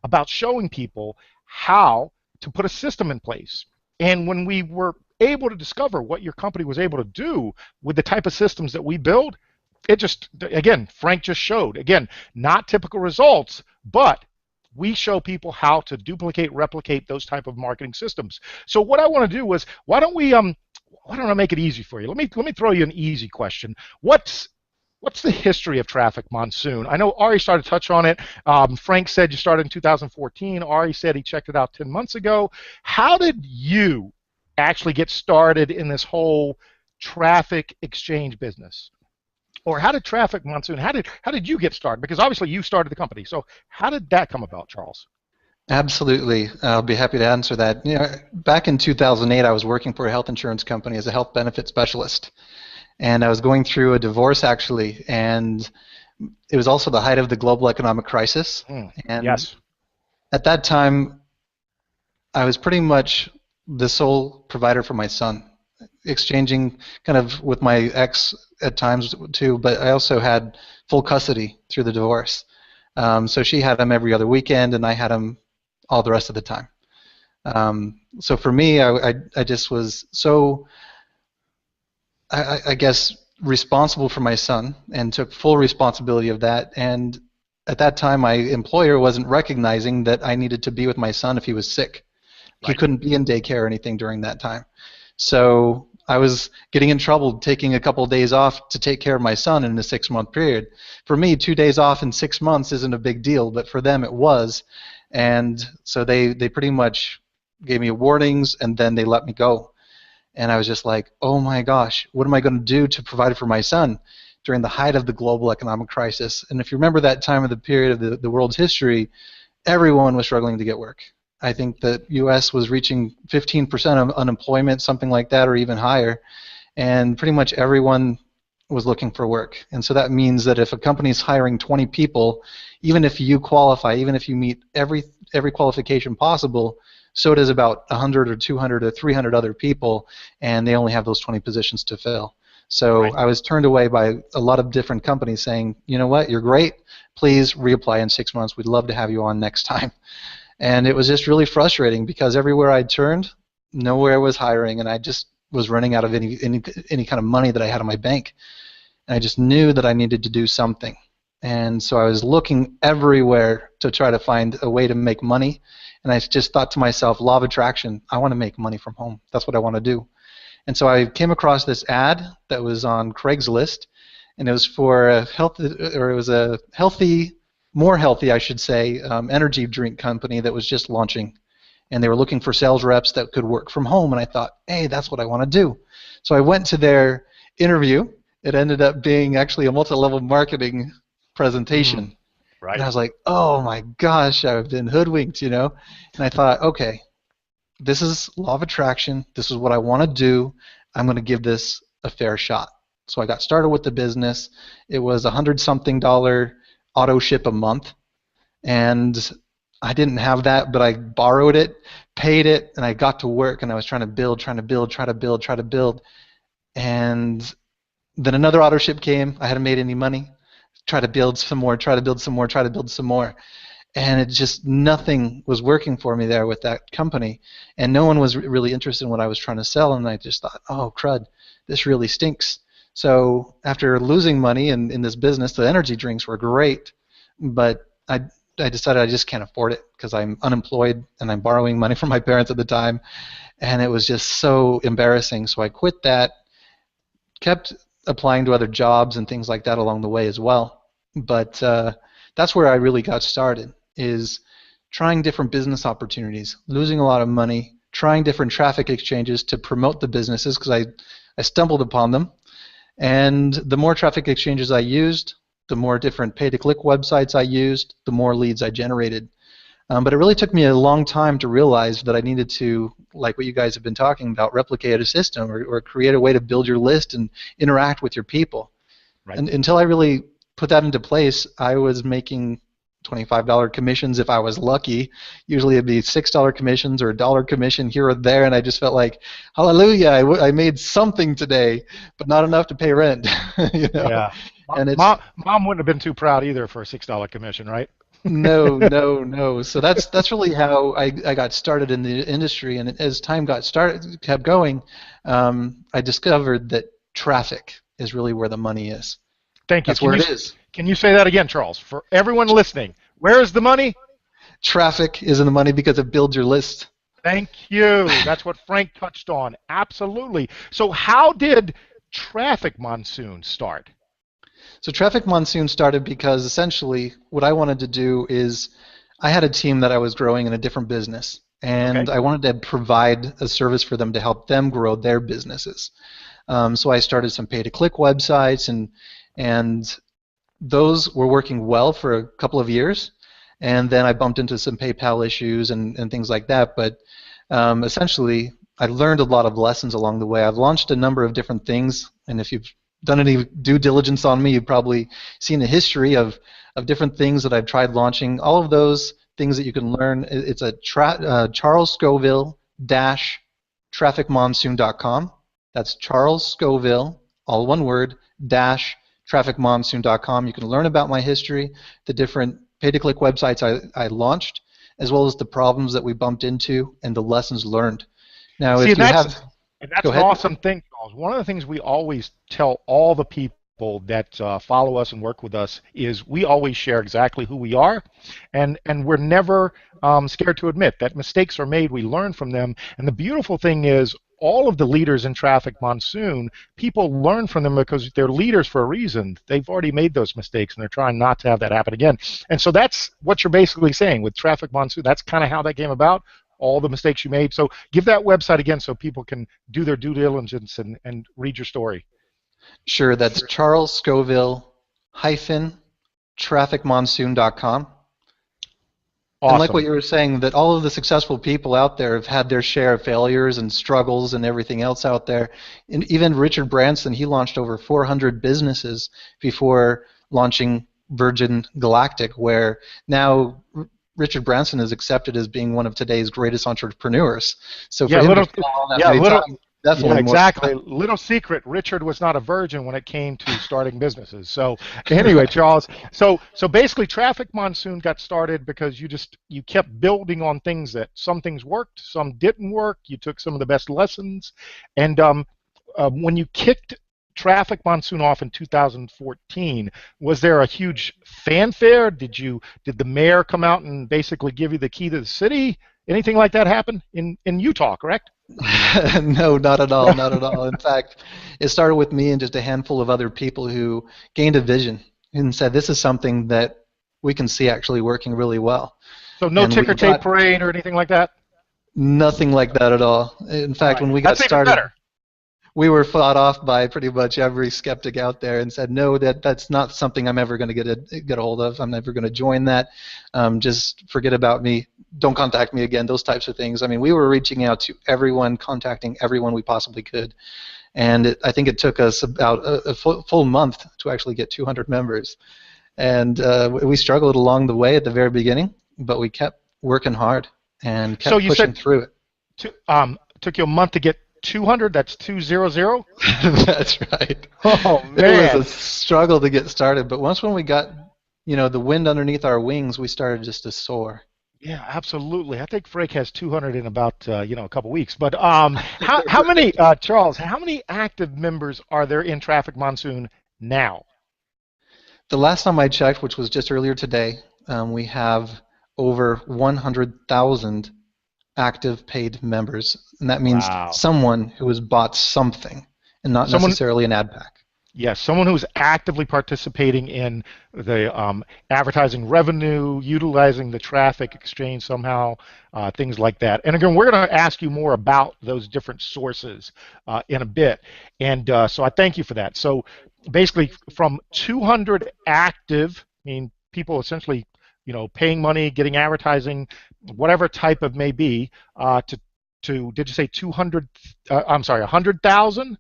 about showing people how to put a system in place. And when we were able to discover what your company was able to do with the type of systems that we build, it just, again, Frank just showed, again, not typical results, but we show people how to duplicate, replicate those type of marketing systems. So what I want to do is, why don't I make it easy for you? Let me throw you an easy question. What's the history of Traffic Monsoon? I know Ari started to touch on it. Frank said you started in 2014. Ari said he checked it out 10 months ago. How did you actually get started in this whole traffic exchange business? Or how did Traffic Monsoon, how did you get started? Because obviously you started the company. So how did that come about, Charles? Absolutely. I'll be happy to answer that. Back in 2008, I was working for a health insurance company as a health benefit specialist. And I was going through a divorce, actually. And it was also the height of the global economic crisis. And yes. At that time, I was pretty much the sole provider for my son, exchanging kind of with my ex at times too, but I also had full custody through the divorce. So she had him every other weekend, and I had him all the rest of the time. So for me, I just was so, I guess, responsible for my son and took full responsibility of that. And at that time, my employer wasn't recognizing that I needed to be with my son if he was sick. Right. He couldn't be in daycare or anything during that time. So I was getting in trouble taking a couple of days off to take care of my son in a 6-month period. For me, 2 days off in 6 months isn't a big deal, but for them it was. And so they pretty much gave me warnings, and then they let me go. And I was just like, oh my gosh, what am I going to do to provide for my son during the height of the global economic crisis? And if you remember that time of the period of the world's history, everyone was struggling to get work. I think the U.S. was reaching 15% of unemployment, something like that, or even higher, and pretty much everyone was looking for work. And so that means that if a company's hiring 20 people, even if you qualify, even if you meet every qualification possible, so does about 100 or 200 or 300 other people, and they only have those 20 positions to fill. So Right. I was turned away by a lot of different companies saying, you know what, you're great, please reapply in 6 months, we'd love to have you on next time. And it was just really frustrating because everywhere I turned, nowhere was hiring, and I just was running out of any kind of money that I had in my bank. And I just knew that I needed to do something. And so I was looking everywhere to try to find a way to make money. And I just thought to myself, law of attraction, I want to make money from home. That's what I want to do. And so I came across this ad that was on Craigslist, and it was for a healthy, more healthy, I should say, energy drink company that was just launching. And they were looking for sales reps that could work from home. And I thought, hey, that's what I want to do. So I went to their interview. It ended up being actually a multi-level marketing presentation. Right. And I was like, oh my gosh, I've been hoodwinked, And I thought, okay, this is law of attraction. This is what I want to do. I'm going to give this a fair shot. So I got started with the business. It was $100-something auto ship a month. And I didn't have that, but I borrowed it, paid it, and I got to work, and I was trying to build. And then another auto ship came. I hadn't made any money. Try to build some more. And it just, nothing was working for me there with that company. And no one was really interested in what I was trying to sell. And I just thought, oh, crud, this really stinks. So after losing money in this business, the energy drinks were great, but I decided I just can't afford it because I'm unemployed and I'm borrowing money from my parents at the time. And it was just so embarrassing. So I quit that, kept applying to other jobs and things like that along the way as well. But that's where I really got started, is trying different business opportunities, losing a lot of money, trying different traffic exchanges to promote the businesses because I stumbled upon them. And the more traffic exchanges I used, the more different pay-to-click websites I used, the more leads I generated. But it really took me a long time to realize that I needed to, like what you guys have been talking about, replicate a system or create a way to build your list and interact with your people. Right. And until I really put that into place, I was making $25 commissions if I was lucky. Usually it'd be $6 commissions or a dollar commission here or there, and I just felt like, hallelujah, I made something today, but not enough to pay rent. Yeah. And Mom wouldn't have been too proud either for a $6 commission, right? No. So that's really how I got started in the industry, and as time kept going, I discovered that traffic is really where the money is. Thank you. That's where it is. Can you say that again, Charles, for everyone listening? Where is the money? Traffic is in the money because it builds your list. Thank you. That's what Frank touched on. Absolutely. So how did Traffic Monsoon start? So Traffic Monsoon started because essentially what I wanted to do is I had a team that I was growing in a different business, and I wanted to provide a service for them to help them grow their businesses. So I started some pay-to-click websites, and those were working well for a couple of years, and then I bumped into some PayPal issues and things like that. But essentially, I learned a lot of lessons along the way. I've launched a number of different things, and if you've done any due diligence on me, you've probably seen a history of different things that I've tried launching. All of those things that you can learn, it's a Charles Scoville -trafficmonsoon.com. That's Charles Scoville, all one word, -trafficmonsoon.com. You can learn about my history, the different pay-to-click websites I launched, as well as the problems that we bumped into and the lessons learned. Now, See, if you have... And that's an awesome thing, Charles. One of the things we always tell all the people that follow us and work with us is we always share exactly who we are, and we're never scared to admit that mistakes are made. We learn from them, and the beautiful thing is all of the leaders in Traffic Monsoon, people learn from them because they're leaders for a reason. They've already made those mistakes, and they're trying not to have that happen again. And so that's what you're basically saying with Traffic Monsoon. That's kind of how that came about. All the mistakes you made. So give that website again so people can do their due diligence and read your story. Sure, that's Charles Scoville -trafficmonsoon.com. And like Awesome. what you were saying, that all of the successful people out there have had their share of failures and struggles and everything else out there. And even Richard Branson, he launched over 400 businesses before launching Virgin Galactic, where now Richard Branson is accepted as being one of today's greatest entrepreneurs. So for Yeah, him little, to fall on that yeah, many little, times, definitely yeah, more. exactly. Little secret, Richard was not a virgin when it came to starting businesses. So anyway, Charles, so basically Traffic Monsoon got started because you kept building on things that some things worked, some didn't work. You took some of the best lessons, and when you kicked Traffic Monsoon off in 2014, was there a huge fanfare? Did the mayor come out and basically give you the key to the city? Anything like that happen in Utah, correct? No, not at all, not at all. In fact, it started with me and just a handful of other people who gained a vision and said, this is something that we can see actually working really well. So no And we ticker tape got parade or anything like that? nothing like that at all. In All fact, right. when we got That's even started, better. we were fought off by pretty much every skeptic out there and said, no, that's not something I'm ever going to get a hold of. I'm never going to join that. Just forget about me. Don't contact me again, those types of things. I mean, we were reaching out to everyone, contacting everyone we possibly could. And I think it took us about a full month to actually get 200 members. And we struggled along the way at the very beginning, but we kept working hard and So kept you pushing said through it. took you a month to get 200. That's 200. That's right. Oh It man. was a struggle to get started, but once when we got, the wind underneath our wings, we started just to soar. Yeah, absolutely. I think Frank has 200 in about a couple weeks. But how many Charles? How many active members are there in Traffic Monsoon now? The last time I checked, which was just earlier today, we have over 100,000 active paid members, and that means Wow. someone who has bought something and not Someone, necessarily an ad pack. yes, someone who's actively participating in the advertising revenue, utilizing the traffic exchange somehow, things like that. And again, we're going to ask you more about those different sources in a bit. And so I thank you for that. So basically, from 200 active, I mean, people essentially, paying money, getting advertising, whatever type of may be, did you say 200? I'm sorry, 100,000?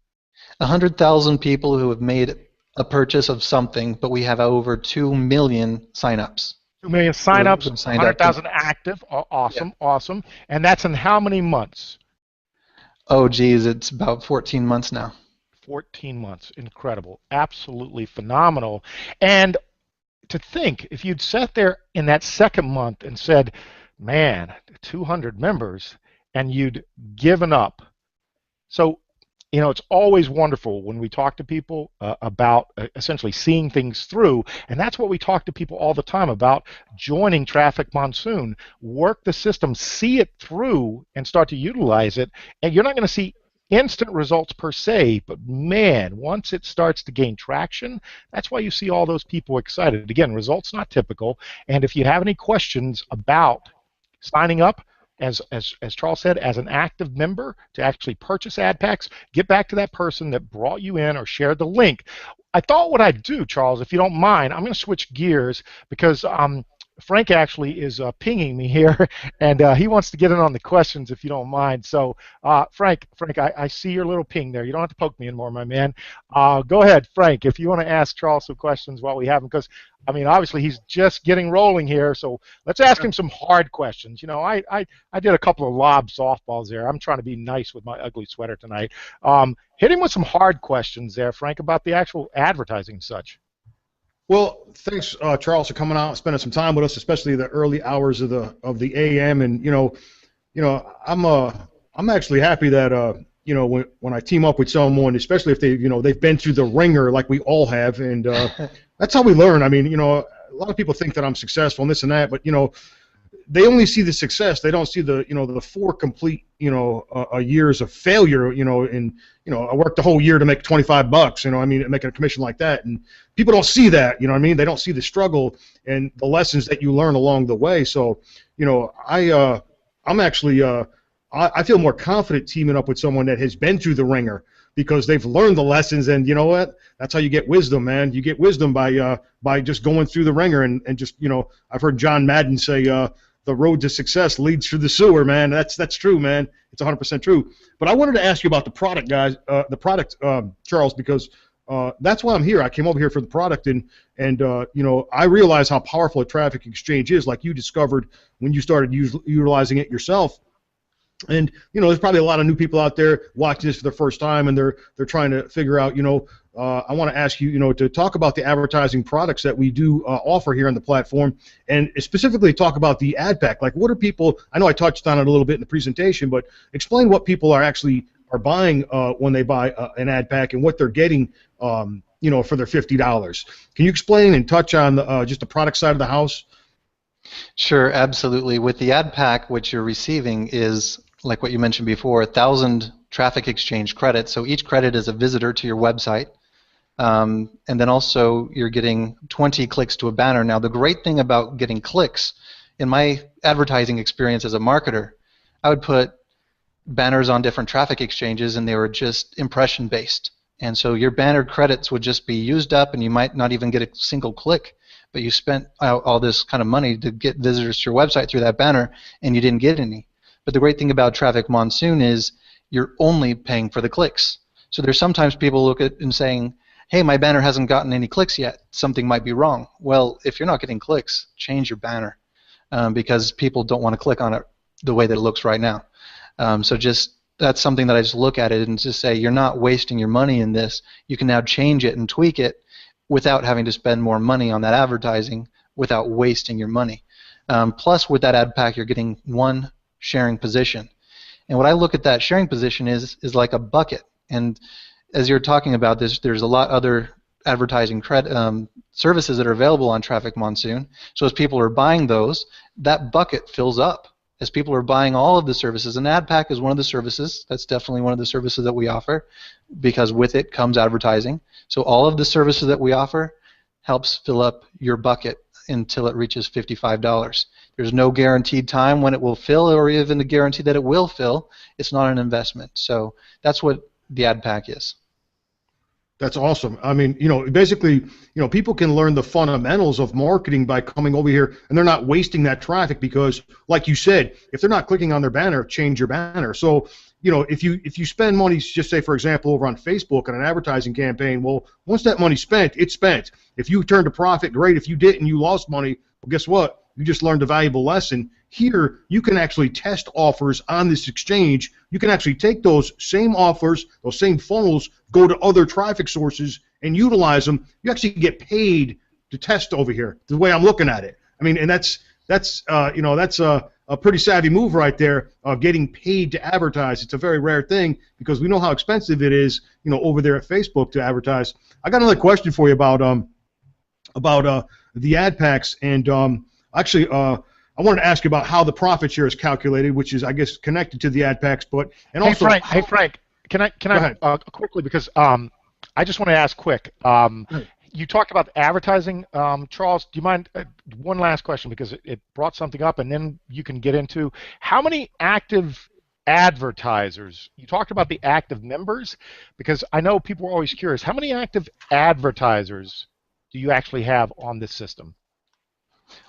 100,000 people who have made a purchase of something, but we have over 2 million signups 2 million who signups, have signed up. 100,000 active. Yeah. Awesome, awesome. And that's in how many months? Oh, geez, it's about 14 months now. 14 months. Incredible. Absolutely phenomenal. And to think, if you'd sat there in that second month and said, man, 200 members, and you'd given up. So, it's always wonderful when we talk to people about essentially seeing things through, and that's what we talk to people all the time about, joining Traffic Monsoon. Work the system, see it through, and start to utilize it, and you're not going to see instant results per se, but man, once it starts to gain traction, that's why you see all those people excited. Again, results not typical, and if you have any questions about signing up, as Charles said, as an active member to actually purchase ad packs, get back to that person that brought you in or shared the link. I thought what I'd do, Charles, if you don't mind, I'm going to switch gears because Frank actually is pinging me here, and he wants to get in on the questions if you don't mind. So, Frank, I see your little ping there. You don't have to poke me anymore, my man. Go ahead, Frank, if you want to ask Charles some questions while we have him, because I mean, obviously he's just getting rolling here. So let's ask him some hard questions. I did a couple of lob softballs there. I'm trying to be nice with my ugly sweater tonight. Hit him with some hard questions there, Frank, about the actual advertising and such. Well, thanks, Charles, for coming out and spending some time with us, especially the early hours of the AM. And I'm actually happy that when I team up with someone, especially if they've been through the ringer like we all have, and that's how we learn. I mean, a lot of people think that I'm successful and this and that, but they only see the success. They don't see the 4 complete years of failure. And I worked the whole year to make $25. Making a commission like that, and people don't see that. They don't see the struggle and the lessons that you learn along the way. So I'm actually I feel more confident teaming up with someone that has been through the ringer because they've learned the lessons. And you know what? That's how you get wisdom, man. You get wisdom by just going through the ringer and just I've heard John Madden say the road to success leads through the sewer, man. That's true, man. It's 100% true. But I wanted to ask you about the product, guys. Charles, because that's why I'm here. I came over here for the product, and I realize how powerful a traffic exchange is, like you discovered when you started utilizing it yourself. And there's probably a lot of new people out there watching this for the first time, and they're trying to figure out. I want to ask you, to talk about the advertising products that we do offer here on the platform, and specifically talk about the ad pack. Like, what are people? I know I touched on it a little bit in the presentation, but explain what people are buying when they buy an ad pack and what they're getting, for their $50. Can you explain and touch on just the product side of the house? Sure, absolutely. With the ad pack, what you're receiving is, like what you mentioned before, 1,000 traffic exchange credits. So each credit is a visitor to your website. And then also you're getting 20 clicks to a banner. Now, the great thing about getting clicks, in my advertising experience as a marketer, I would put banners on different traffic exchanges, and they were just impression based. And so your banner credits would just be used up, and you might not even get a single click, but you spent all this kind of money to get visitors to your website through that banner, and you didn't get any. But the great thing about Traffic Monsoon is you're only paying for the clicks. So there's sometimes people look at and saying, hey, my banner hasn't gotten any clicks yet. Something might be wrong. Well, if you're not getting clicks, change your banner, because people don't want to click on it the way that it looks right now. So just that's something that I just look at it and just say, you're not wasting your money in this. You can now change it and tweak it without having to spend more money on that advertising, without wasting your money. Plus, with that ad pack, you're getting one sharing position. And what I look at that sharing position is like a bucket. And as you're talking about this, there's a lot other advertising services that are available on Traffic Monsoon. So as people are buying those, that bucket fills up. As people are buying all of the services, and ad pack is one of the services. That's definitely one of the services that we offer, because with it comes advertising. So all of the services that we offer helps fill up your bucket until it reaches $55. There's no guaranteed time when it will fill, or even a guarantee that it will fill. It's not an investment. So that's what the ad pack is. That's awesome. I mean, basically, people can learn the fundamentals of marketing by coming over here, and they're not wasting that traffic because, like you said, if they're not clicking on their banner, change your banner. So, if you spend money, just say, for example, over on Facebook on an advertising campaign, well, once that money's spent, it's spent. If you turned a profit, great. If you didn't, you lost money. Well, guess what? You just learned a valuable lesson. Here, you can actually test offers on this exchange. You can actually take those same offers, those same funnels, go to other traffic sources and utilize them. You actually get paid to test over here, the way I'm looking at it. I mean, and that's a pretty savvy move right there, getting paid to advertise. It's a very rare thing because we know how expensive it is, over there at Facebook to advertise. I got another question for you about the ad packs, and I wanted to ask you about how the profit share is calculated, which is, I guess, connected to the ad packs. Hey Frank, can I quickly, because I just want to ask quick. You talked about the advertising, Charles. Do you mind one last question, because it brought something up, and then you can get into how many active advertisers. You talked about the active members, because I know people are always curious. How many active advertisers do you actually have on this system?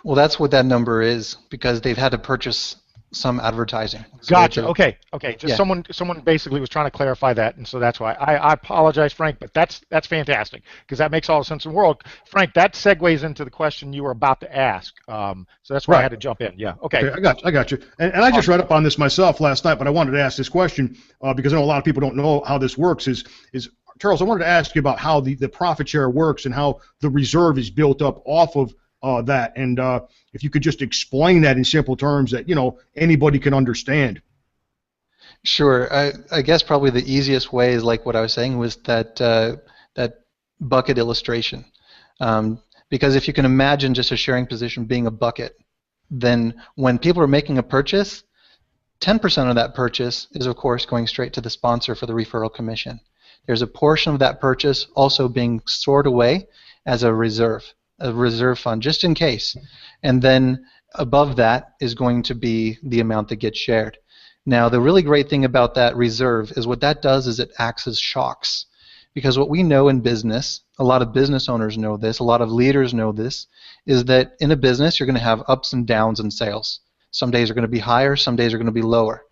Well, that's what that number is, because they've had to purchase some advertising. So gotcha. Okay. Just someone basically was trying to clarify that, and so that's why. I apologize, Frank, but that's fantastic, because that makes all the sense in the world. Frank, that segues into the question you were about to ask. So that's why I had to jump in. Yeah. Okay. I got you. And I just read up on this myself last night, but I wanted to ask this question because I know a lot of people don't know how this works. Is Charles, I wanted to ask you about how the profit share works and how the reserve is built up off of that, and if you could just explain that in simple terms that anybody can understand. Sure. I guess probably the easiest way is like what I was saying, was that that bucket illustration. Because if you can imagine just a sharing position being a bucket, then when people are making a purchase, 10% of that purchase is of course going straight to the sponsor for the referral commission. There's a portion of that purchase also being stored away as a reserve fund, just in case. And then above that is going to be the amount that gets shared. Now, the really great thing about that reserve is what that does is it acts as shocks. Because what we know in business, a lot of business owners know this, a lot of leaders know this, is that in a business you're going to have ups and downs in sales. Some days are going to be higher, some days are going to be lower.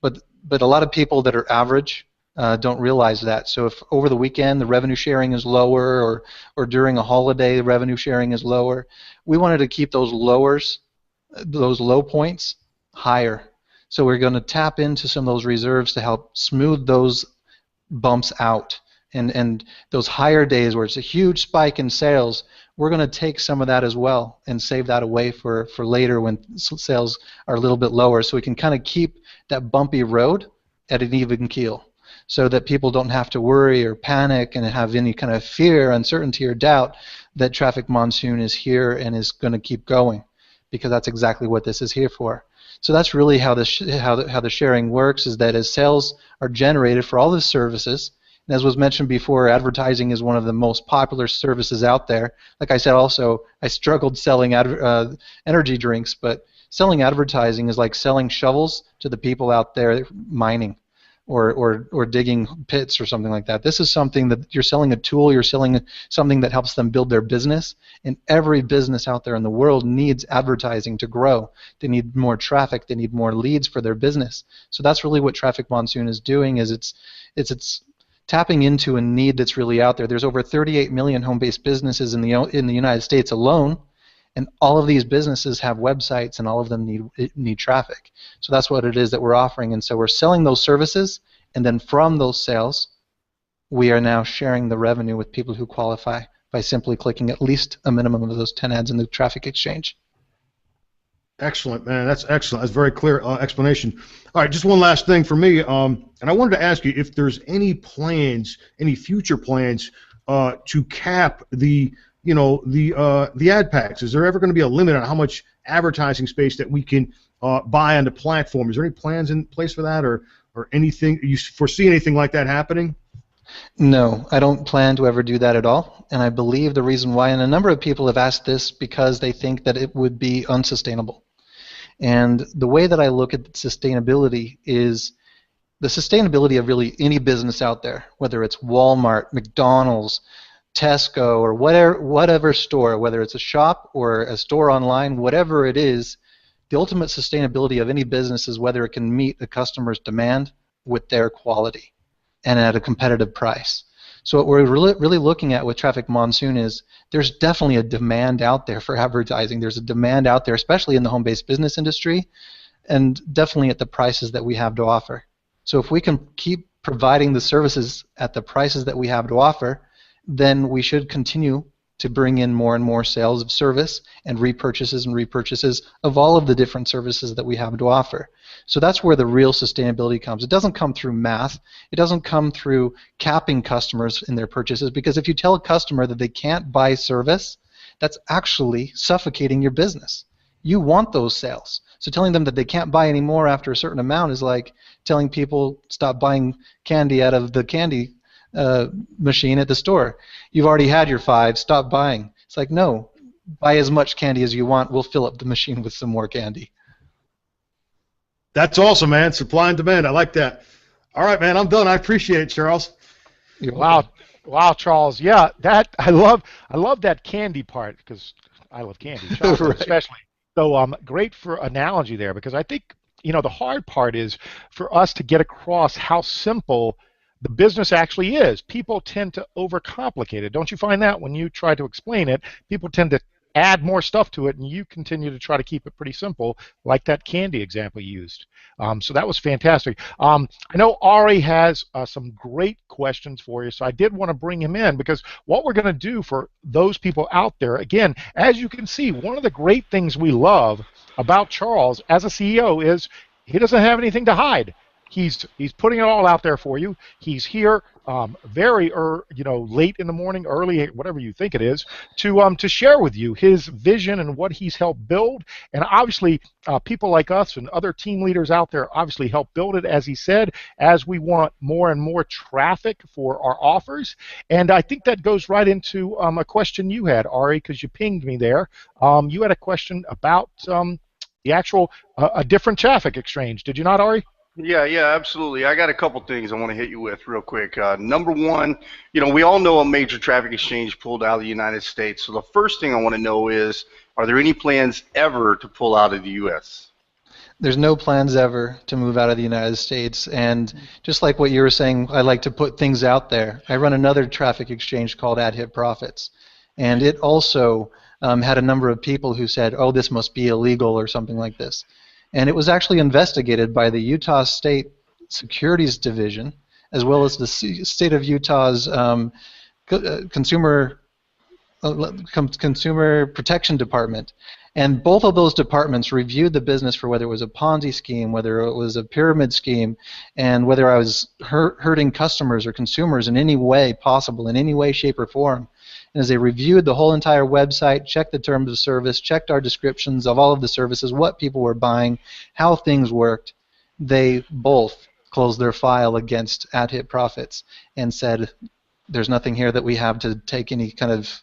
But a lot of people that are average don't realize that. So if over the weekend the revenue sharing is lower, or during a holiday the revenue sharing is lower, we wanted to keep those low points higher. So we're going to tap into some of those reserves to help smooth those bumps out. And those higher days where it's a huge spike in sales, we're going to take some of that as well and save that away for later when sales are a little bit lower, so we can kind of keep that bumpy road at an even keel, so that people don't have to worry or panic and have any kind of fear, uncertainty, or doubt that traffic monsoon is here and is going to keep going, because that's exactly what this is here for. So that's really how the sharing works, is that as sales are generated for all the services, and as was mentioned before, advertising is one of the most popular services out there. Like I said, also, I struggled selling energy drinks, but selling advertising is like selling shovels to the people out there mining or digging pits or something like that. This is something that you're selling a tool, you're selling something that helps them build their business, and every business out there in the world needs advertising to grow. They need more traffic, they need more leads for their business. So that's really what Traffic Monsoon is doing, is it's tapping into a need that's really out there. There's over 38 million home-based businesses in the United States alone, and all of these businesses have websites, and all of them need traffic. So that's what it is that we're offering. And so we're selling those services, and then from those sales, we are now sharing the revenue with people who qualify by simply clicking at least a minimum of those 10 ads in the traffic exchange. Excellent, man. That's excellent. That's a very clear explanation. All right, just one last thing for me, and I wanted to ask you if there's any plans, any future plans, to cap the ad packs. Is there ever going to be a limit on how much advertising space that we can buy on the platform? Is there any plans in place for that, or anything? You foresee anything like that happening? No, I don't plan to ever do that at all, and I believe the reason why, and a number of people have asked this because they think that it would be unsustainable. And the way that I look at sustainability is the sustainability of really any business out there, whether it's Walmart, McDonald's, Tesco, or whatever store, whether it's a shop or a store online, whatever it is, the ultimate sustainability of any business is whether it can meet the customer's demand with their quality and at a competitive price. So what we're really looking at with Traffic Monsoon is there's definitely a demand out there for advertising. There's a demand out there, especially in the home-based business industry, and definitely at the prices that we have to offer. So if we can keep providing the services at the prices that we have to offer, then we should continue to bring in more and more sales of service and repurchases of all of the different services that we have to offer. So that's where the real sustainability comes. It doesn't come through math. It doesn't come through capping customers in their purchases, because if you tell a customer that they can't buy service, that's actually suffocating your business. You want those sales. So telling them that they can't buy any more after a certain amount is like telling people stop buying candy out of the candy machine at the store. You've already had your 5, stop buying. It's like, no, buy as much candy as you want, we'll fill up the machine with some more candy. That's awesome, man. Supply and demand. I like that. All right, man, I'm done. I appreciate it, Charles. Wow, Charles. Yeah, that I love that candy part, because I love candy, chocolate Right. especially. So great for analogy there, because I think the hard part is for us to get across how simple the business actually is. People tend to overcomplicate it. Don't you find that when you try to explain it, people tend to add more stuff to it, and you continue to try to keep it pretty simple, like that candy example you used. So that was fantastic. I know Ari has some great questions for you, so I did want to bring him in, because what we're going to do for those people out there, again, as you can see, one of the great things we love about Charles as a CEO is he doesn't have anything to hide. He's putting it all out there for you. He's here very late in the morning, early, whatever you think it is, to share with you his vision and what he's helped build. And obviously, people like us and other team leaders out there obviously help build it, as he said, as we want more and more traffic for our offers. And I think that goes right into a question you had, Ari, because you pinged me there. You had a question about the actual a different traffic exchange. Did you not, Ari? Yeah, absolutely. I got a couple things I want to hit you with real quick. Number one, we all know a major traffic exchange pulled out of the United States. So the first thing I want to know is, are there any plans ever to pull out of the U.S.? There's no plans ever to move out of the United States. And just like what you were saying, I like to put things out there. I run another traffic exchange called Ad Profits. And it also had a number of people who said, oh, this must be illegal or something like this. And it was actually investigated by the Utah State Securities Division, as well as the state of Utah's consumer Consumer Protection Department. And both of those departments reviewed the business for whether it was a Ponzi scheme, whether it was a pyramid scheme, and whether I was hurting customers or consumers in any way possible, in any way, shape, or form. And as they reviewed the whole entire website, checked the terms of service, checked our descriptions of all of the services, what people were buying, how things worked, they both closed their file against Ad Profits and said, there's nothing here that we have to take any kind of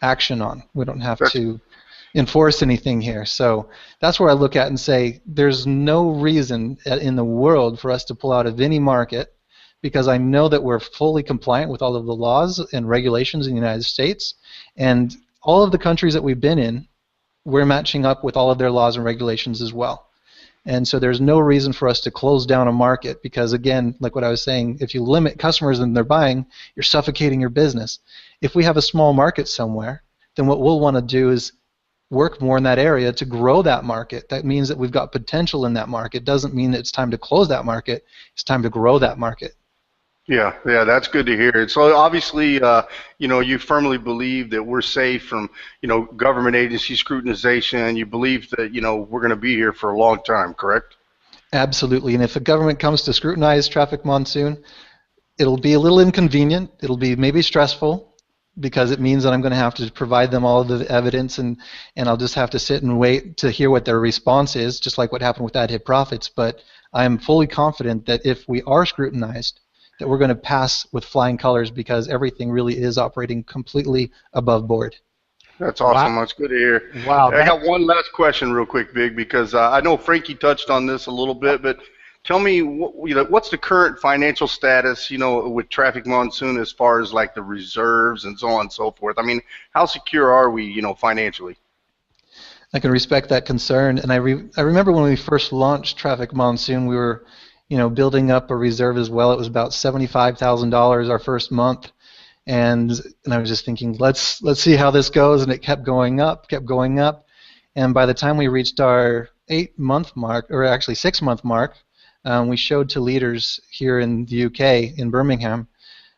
action on. We don't have to enforce anything here. So that's where I look at and say there's no reason in the world for us to pull out of any market, because I know that we're fully compliant with all of the laws and regulations in the United States, and all of the countries that we've been in, we're matching up with all of their laws and regulations as well. And so there's no reason for us to close down a market, because again, like what I was saying, if you limit customers and they're buying, you're suffocating your business. If we have a small market somewhere, then what we'll want to do is work more in that area to grow that market. That means that we've got potential in that market. Doesn't mean that it's time to close that market. It's time to grow that market. Yeah, that's good to hear. So obviously, you firmly believe that we're safe from, government agency scrutinization. You believe that, we're going to be here for a long time, correct? Absolutely. And if the government comes to scrutinize Traffic Monsoon, it'll be a little inconvenient. It'll be maybe stressful, because it means that I'm going to have to provide them all of the evidence, and I'll just have to sit and wait to hear what their response is, just like what happened with Ad Profits. But I'm fully confident that if we are scrutinized, that we're going to pass with flying colors, because everything really is operating completely above board. That's awesome. Wow. That's good to hear. Wow. I got one last question real quick, Big, because I know Frankie touched on this a little bit, but tell me, what's the current financial status, with Traffic Monsoon, as far as like the reserves and so on and so forth? I mean, how secure are we, financially? I can respect that concern, and I remember when we first launched Traffic Monsoon, we were, building up a reserve as well. It was about $75,000 our first month, and I was just thinking, let's see how this goes, and it kept going up, and by the time we reached our 8-month mark, or actually 6-month mark, we showed to leaders here in the UK, in Birmingham,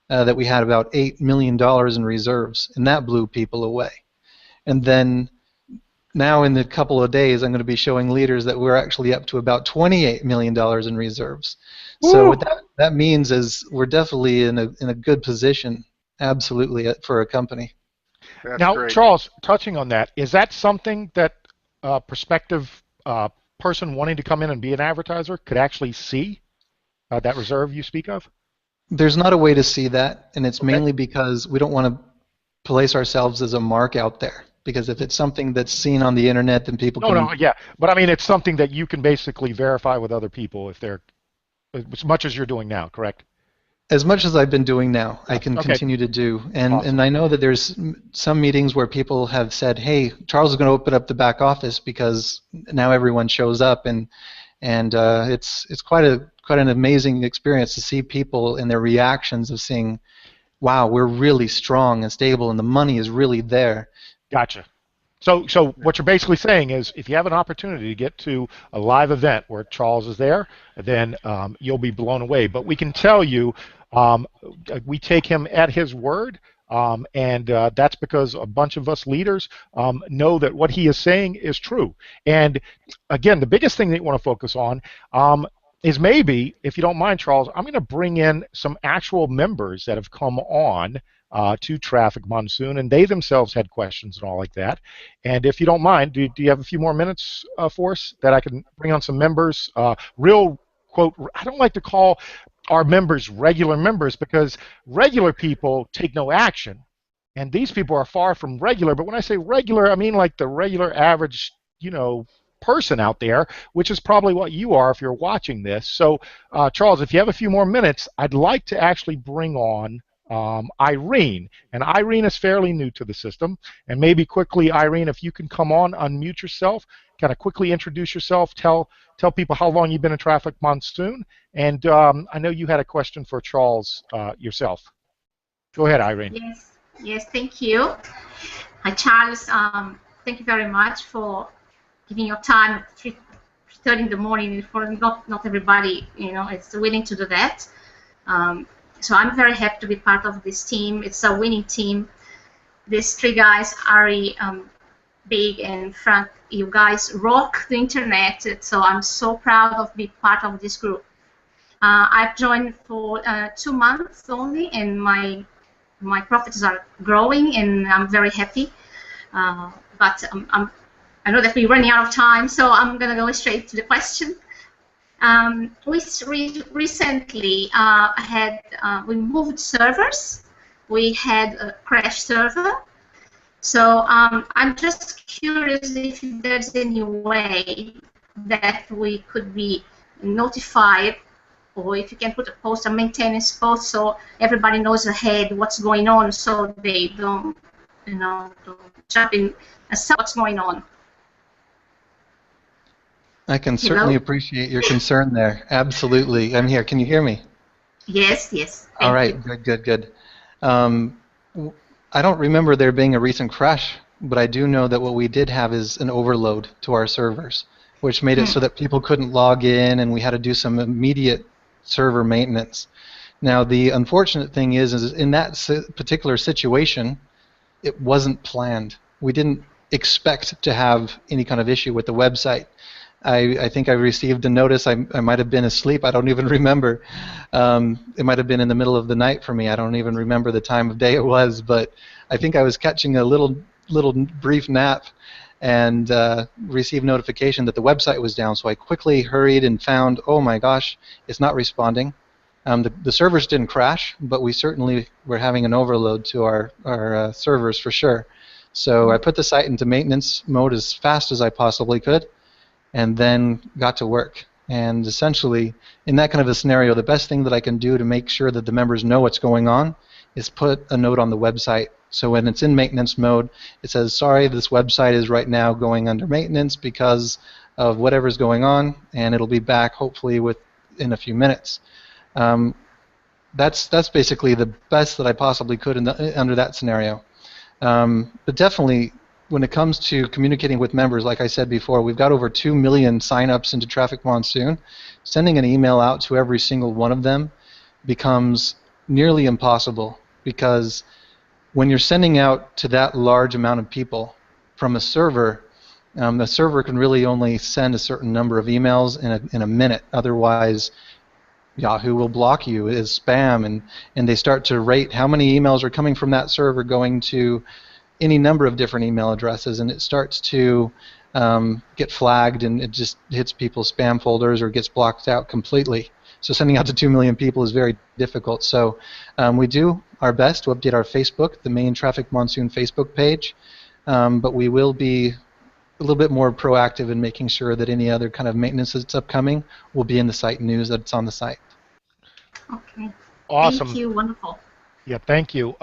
that we had about $8 million in reserves, and that blew people away. And then now in a couple of days, I'm going to be showing leaders that we're actually up to about $28 million in reserves. Woo! So what that means is we're definitely in a good position, absolutely, for a company. That's now, great. Charles, touching on that, is that something that prospective person wanting to come in and be an advertiser could actually see, that reserve you speak of? There's not a way to see that, and it's mainly because we don't want to place ourselves as a mark out there. Because if it's something that's seen on the internet, then people can... No, yeah. But I mean, it's something that you can basically verify with other people if they're... as much as you're doing now, correct? As much as I've been doing now, I can continue to do. And Awesome. And I know that there's some meetings where people have said, hey, Charles is going to open up the back office because now everyone shows up. And it's quite an amazing experience to see people and their reactions of seeing, wow, we're really strong and stable and the money is really there. Gotcha. So what you're basically saying is, if you have an opportunity to get to a live event where Charles is there, then you'll be blown away. But we can tell you, we take him at his word, and that's because a bunch of us leaders know that what he is saying is true. And again, the biggest thing that you want to focus on is maybe, if you don't mind, Charles, I'm going to bring in some actual members that have come on to Traffic Monsoon, and they themselves had questions and all like that. And if you don't mind, do you have a few more minutes for us that I can bring on some members? Real, quote, I don't like to call our members regular members, because regular people take no action, and these people are far from regular. But when I say regular, I mean like the regular average, person out there, which is probably what you are if you're watching this. So, Charles, if you have a few more minutes, I'd like to actually bring on Irene, and Irene is fairly new to the system, and maybe quickly, Irene, if you can come on, unmute yourself, kind of quickly introduce yourself, tell people how long you've been in Traffic Monsoon, and I know you had a question for Charles yourself. Go ahead, Irene. Yes, thank you. Hi, Charles. Thank you very much for giving your time at 3:30 in the morning. For not everybody, is willing to do that. So I'm very happy to be part of this team. It's a winning team. These three guys, Ari, Big, and Frank, you guys rock the internet. So I'm so proud of being part of this group. I've joined for 2 months only, and my profits are growing, and I'm very happy. But I know that we're running out of time, so I'm going to go straight to the question. We recently we moved servers. We had a crash server. So I'm just curious if there's any way that we could be notified, or if you can put a maintenance post so everybody knows ahead what's going on, so they don't, don't jump in and see what's going on. I can certainly appreciate your concern there. Absolutely. I'm here. Can you hear me? Yes. All right. Good. I don't remember there being a recent crash, but I do know that what we did have is an overload to our servers, which made it so that people couldn't log in, and we had to do some immediate server maintenance. Now, the unfortunate thing is in that particular situation, it wasn't planned. We didn't expect to have any kind of issue with the website. I think I received a notice. I might have been asleep. I don't even remember. It might have been in the middle of the night for me. I don't even remember the time of day it was, but I think I was catching a little brief nap and received notification that the website was down. So I quickly hurried and found, oh my gosh, it's not responding. The servers didn't crash, but we certainly were having an overload to our servers for sure. So I put the site into maintenance mode as fast as I possibly could, and then got to work. And essentially, in that kind of a scenario, the best thing that I can do to make sure that the members know what's going on is put a note on the website. So when it's in maintenance mode, it says, sorry, this website is right now going under maintenance because of whatever's going on, and it'll be back hopefully within a few minutes. That's basically the best that I possibly could under that scenario. But definitely, when it comes to communicating with members, like I said before, we've got over 2 million sign-ups into Traffic Monsoon. Sending an email out to every single one of them becomes nearly impossible, because when you're sending out to that large amount of people from a server, the server can really only send a certain number of emails in a minute. Otherwise, Yahoo will block you as spam, and they start to rate how many emails are coming from that server going to any number of different email addresses, and it starts to get flagged, and it just hits people's spam folders or gets blocked out completely. So sending out to 2 million people is very difficult. So we do our best to update our Facebook, the main Traffic Monsoon Facebook page, but we will be a little bit more proactive in making sure that any other kind of maintenance that's upcoming will be in the site news that's on the site. Okay. Awesome. Thank you. Wonderful. Yeah, thank you.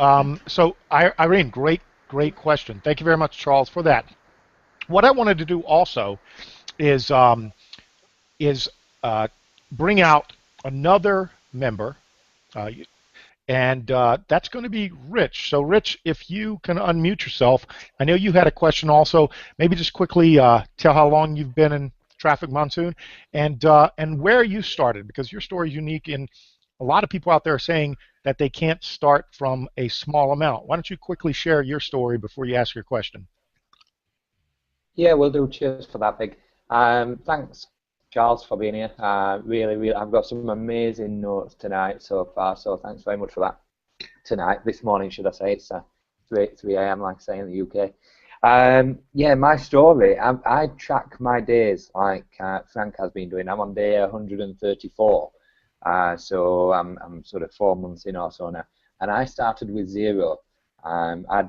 So Irene, great question. Thank you very much, Charles, for that. What I wanted to do also is bring out another member, and that's going to be Rich. So, Rich, if you can unmute yourself, I know you had a question also. Maybe just quickly tell how long you've been in Traffic Monsoon and where you started, because your story is unique, and a lot of people out there are saying that they can't start from a small amount. Why don't you quickly share your story before you ask your question? Yeah, we'll do. Cheers for that, Big. Thanks, Charles, for being here. Really, I've got some amazing notes tonight so far, so thanks very much for that. This morning, should I say. It's 3 a.m., like I say, in the UK. Yeah, my story, I track my days like Frank has been doing. I'm on day 134. So I'm sort of 4 months in or so now, and I started with 0. I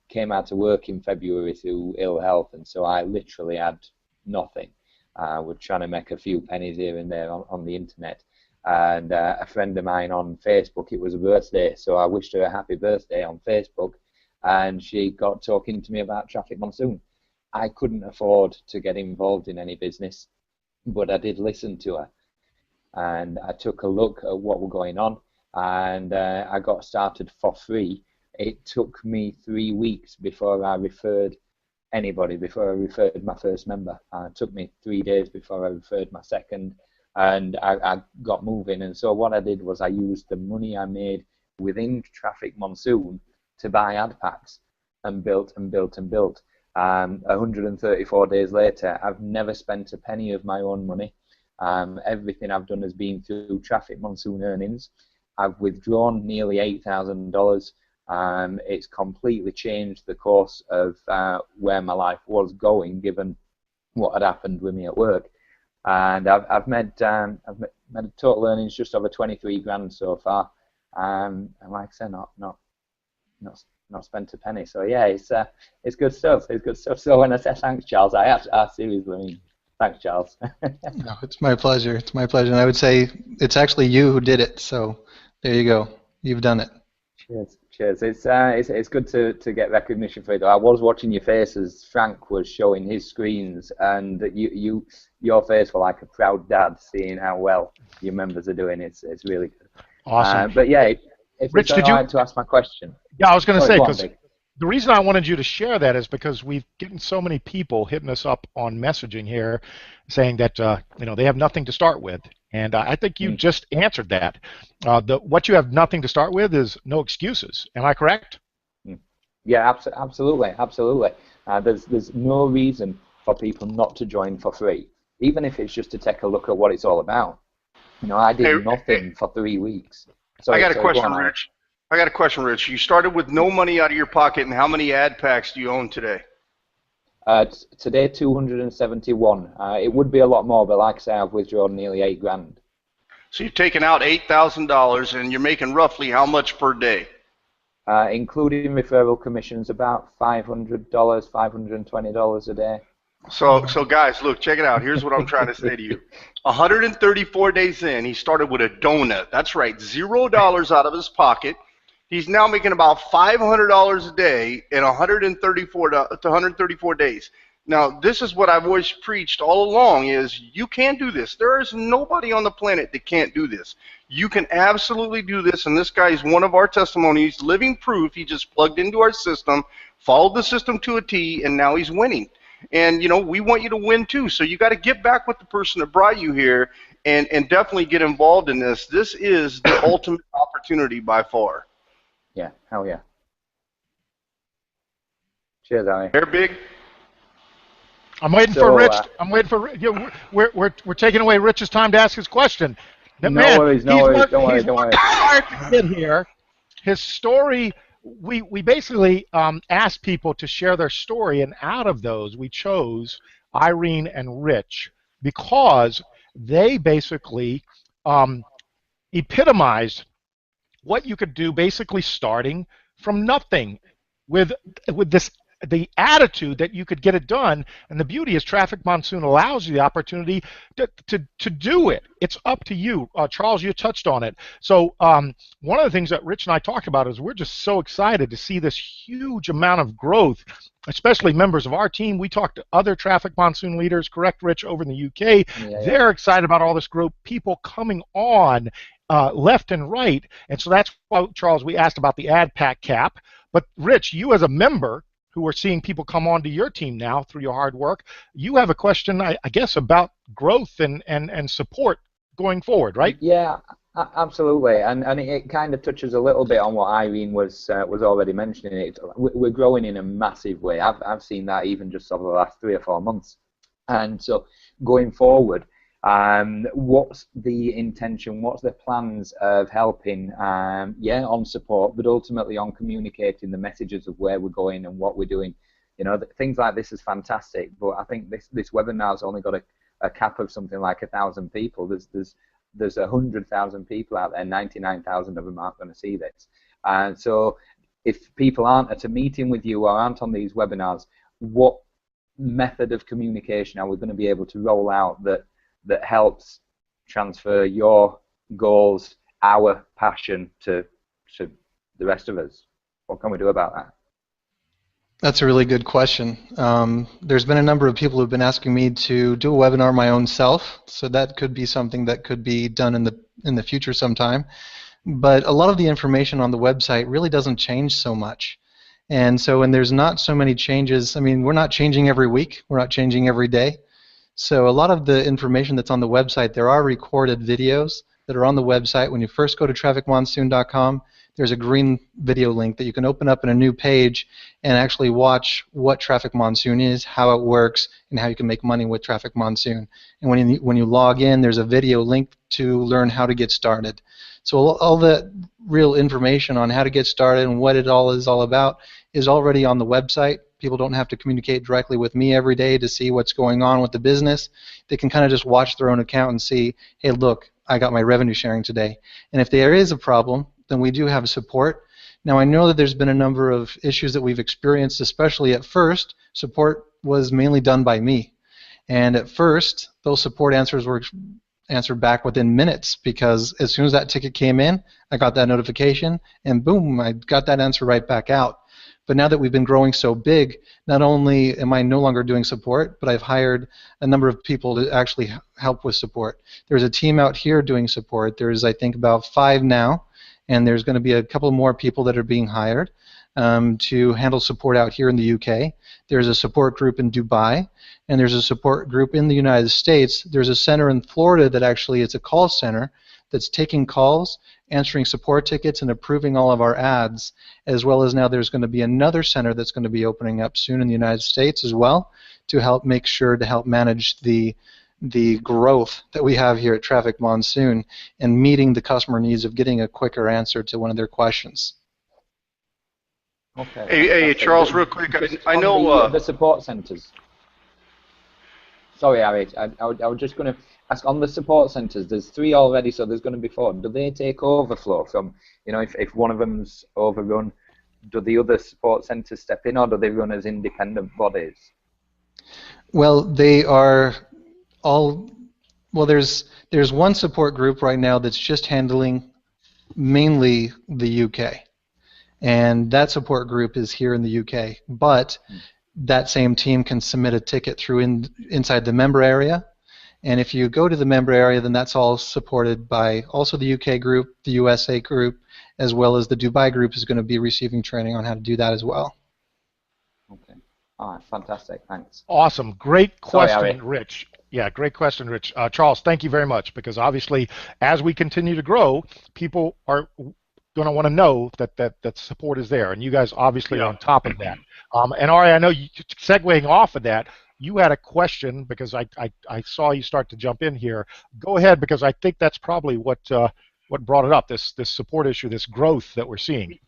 came out to work in February through ill health, and so I literally had nothing. We're trying to make a few pennies here and there on the internet, and a friend of mine on Facebook, it was a birthday, so I wished her a happy birthday on Facebook, and she got talking to me about Traffic Monsoon. I couldn't afford to get involved in any business, but I did listen to her, and I took a look at what was going on, and I got started for free. It took me 3 weeks before I referred anybody, before I referred my first member. It took me 3 days before I referred my second, and I got moving. And so what I did was I used the money I made within Traffic Monsoon to buy ad packs, and built and built and built. 134 days later, I've never spent a penny of my own money. Everything I've done has been through Traffic Monsoon earnings. I've withdrawn nearly $8,000. It's completely changed the course of where my life was going, given what had happened with me at work. And I've made total earnings just over 23 grand so far. And like I said, not spent a penny. So yeah, it's good stuff. It's good stuff. So when I say thanks, Charles, I seriously mean thanks, Charles. No, it's my pleasure. It's my pleasure. And I would say it's actually you who did it. So there you go. You've done it. Cheers. It's good to get recognition for it. I was watching your face as Frank was showing his screens, and your face was like a proud dad seeing how well your members are doing. It's really good. Awesome. But yeah, if Rich, it's all right to ask my question. Yeah, I was going to say, because Big. the reason I wanted you to share that is because we've gotten so many people hitting us up on messaging here saying that they have nothing to start with. And I think you just answered that. What you have nothing to start with is no excuses. Am I correct? Yeah, absolutely. There's no reason for people not to join for free, even if it's just to take a look at what it's all about. I did nothing for 3 weeks. I got a question, Rich. I got a question, Rich. You started with no money out of your pocket, and how many ad packs do you own today? Today, 271. It would be a lot more, but like I say, I've withdrawn nearly 8 grand. So you've taken out $8,000, and you're making roughly how much per day? Including referral commissions, about $500, $520 a day. So guys, look, check it out. Here's what I'm trying to say to you. 134 days in, he started with a donut. That's right, $0 out of his pocket. He's now making about $500 a day in 134 days. Now, this is what I've always preached all along, is you can do this. There is nobody on the planet that can't do this. You can absolutely do this, and this guy is one of our testimonies, living proof. He just plugged into our system, followed the system to a T, and now he's winning. And, we want you to win too, so you got to get back with the person that brought you here and definitely get involved in this. This is the ultimate opportunity by far. Yeah, hell yeah. Cheers, Ali. Here, Big. I'm waiting for Rich. I'm waiting for we're taking away Rich's time to ask his question. No worries. Don't worry. Hard to get here. His story. We basically asked people to share their story, and out of those, we chose Irene and Rich because they basically epitomized what you could do, basically starting from nothing, with the attitude that you could get it done. And the beauty is Traffic Monsoon allows you the opportunity to do it. It's up to you. Charles, you touched on it. So one of the things that Rich and I talked about is we're just so excited to see this huge amount of growth, especially members of our team. We talked to other Traffic Monsoon leaders, correct, Rich, over in the UK. Yeah. They're excited about all this growth, people coming on left and right. And so that's why, Charles, we asked about the ad pack cap. But Rich, you as a member who are seeing people come onto your team now through your hard work, you have a question, I guess, about growth and support going forward, right? Yeah, absolutely. And it kind of touches a little bit on what Irene was already mentioning. We're growing in a massive way. I've seen that even just over the last 3 or 4 months. And so going forward, what's the intention? What's the plans of helping? On support, but ultimately on communicating the messages of where we're going and what we're doing. Things like this is fantastic, but I think this webinar's only got a cap of something like 1,000 people. There's 100,000 people out there. 99,000 of them aren't going to see this. And so, if people aren't at a meeting with you or aren't on these webinars, what method of communication are we going to be able to roll out that helps transfer your goals, our passion to the rest of us? What can we do about that? That's a really good question. There's been a number of people who've been asking me to do a webinar my own self, so that could be something that could be done in the future sometime. But a lot of the information on the website really doesn't change so much. And so when there's not so many changes, I mean, we're not changing every week, we're not changing every day. So a lot of the information that's on the website, there are recorded videos that are on the website. When you first go to trafficmonsoon.com, there's a green video link that you can open up in a new page and actually watch what Traffic Monsoon is, how it works, and how you can make money with Traffic Monsoon. And when you log in, there's a video link to learn how to get started. So all the real information on how to get started and what it all is all about is already on the website. People don't have to communicate directly with me every day to see what's going on with the business. They can kind of just watch their own account and see, hey, look, I got my revenue sharing today. And if there is a problem, then we do have support. Now, I know that there's been a number of issues that we've experienced, especially at first. Support was mainly done by me. And at first, those support answers were answered back within minutes, because as soon as that ticket came in, I got that notification, and boom, I got that answer right back out. But now that we've been growing so big, not only am I no longer doing support, but I've hired a number of people to actually help with support. There's a team out here doing support. There's, I think, about 5 now, and there's going to be a couple more people that are being hired to handle support out here in the UK. There's a support group in Dubai, and there's a support group in the United States. There's a center in Florida that actually it's a call center that's taking calls, answering support tickets, and approving all of our ads, as well as now there's going to be another center that's going to be opening up soon in the United States as well to help make sure to help manage the growth that we have here at Traffic Monsoon and meeting the customer needs of getting a quicker answer to one of their questions. Okay. Hey, Charles, real quick, I know the support centers. Sorry, Harry, I was just going to ask, on the support centers, there's 3 already, so there's going to be 4. Do they take overflow from, you know, if one of them's overrun, do the other support centers step in, or do they run as independent bodies? Well, they are all, well, there's one support group right now that's just handling mainly the UK. And that support group is here in the UK, but that same team can submit a ticket through inside the member area. And if you go to the member area, then that's all supported by also the UK group, the USA group, as well as the Dubai group is going to be receiving training on how to do that as well. Okay. All right, fantastic, thanks. Awesome. Great question, Sorry, Rich. Yeah, great question, Rich. Charles, thank you very much, because obviously as we continue to grow, people are going to want to know that support is there, and you guys obviously are on top of that. And Ari, I know you, segueing off of that, you had a question, because I saw you start to jump in here. Go ahead, because I think that's probably what brought it up, this support issue, this growth that we're seeing.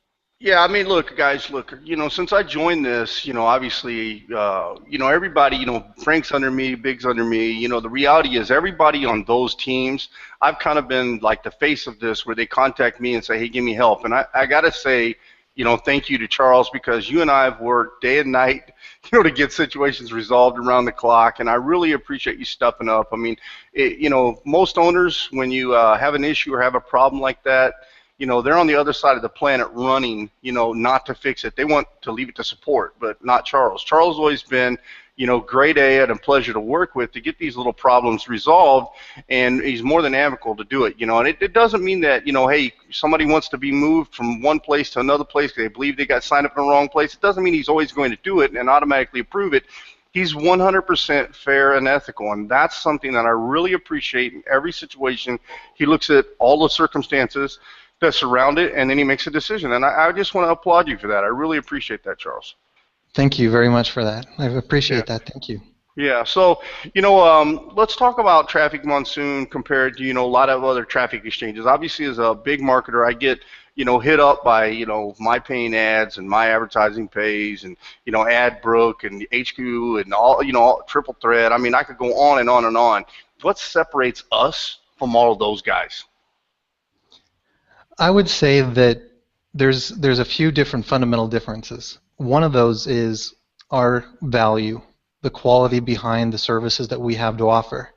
Yeah, I mean, look, guys, look, you know, since I joined this, you know, obviously, you know, everybody, you know, Frank's under me, Big's under me, you know, the reality is everybody on those teams, I've kind of been like the face of this, where they contact me and say, hey, give me help. And I got to say, you know, thank you to Charles, because you and I have worked day and night, you know, to get situations resolved around the clock, and I really appreciate you stepping up. I mean, you know, most owners, when you have an issue or have a problem like that, you know, they're on the other side of the planet running, you know, not to fix it. They want to leave it to support, but not Charles. Charles has always been, you know, great at and pleasure to work with to get these little problems resolved, and he's more than amicable to do it, you know. And it doesn't mean that, you know, hey, somebody wants to be moved from one place to another place because they believe they got signed up in the wrong place. It doesn't mean he's always going to do it and automatically approve it. He's 100% fair and ethical, and that's something that I really appreciate in every situation. He looks at all the circumstances that surround it, and then he makes a decision. And I just want to applaud you for that. I really appreciate that, Charles. Thank you very much for that. I appreciate that. Thank you. Yeah, so, you know, let's talk about Traffic Monsoon compared to, you know, a lot of other traffic exchanges. Obviously, as a big marketer, I get, you know, hit up by, you know, my paying ads and my advertising pays and, you know, AdBrook and HQ and all, you know, Triple Threat. I mean, I could go on and on and on. What separates us from all of those guys? I would say that there's a few different fundamental differences. One of those is our value, the quality behind the services that we have to offer.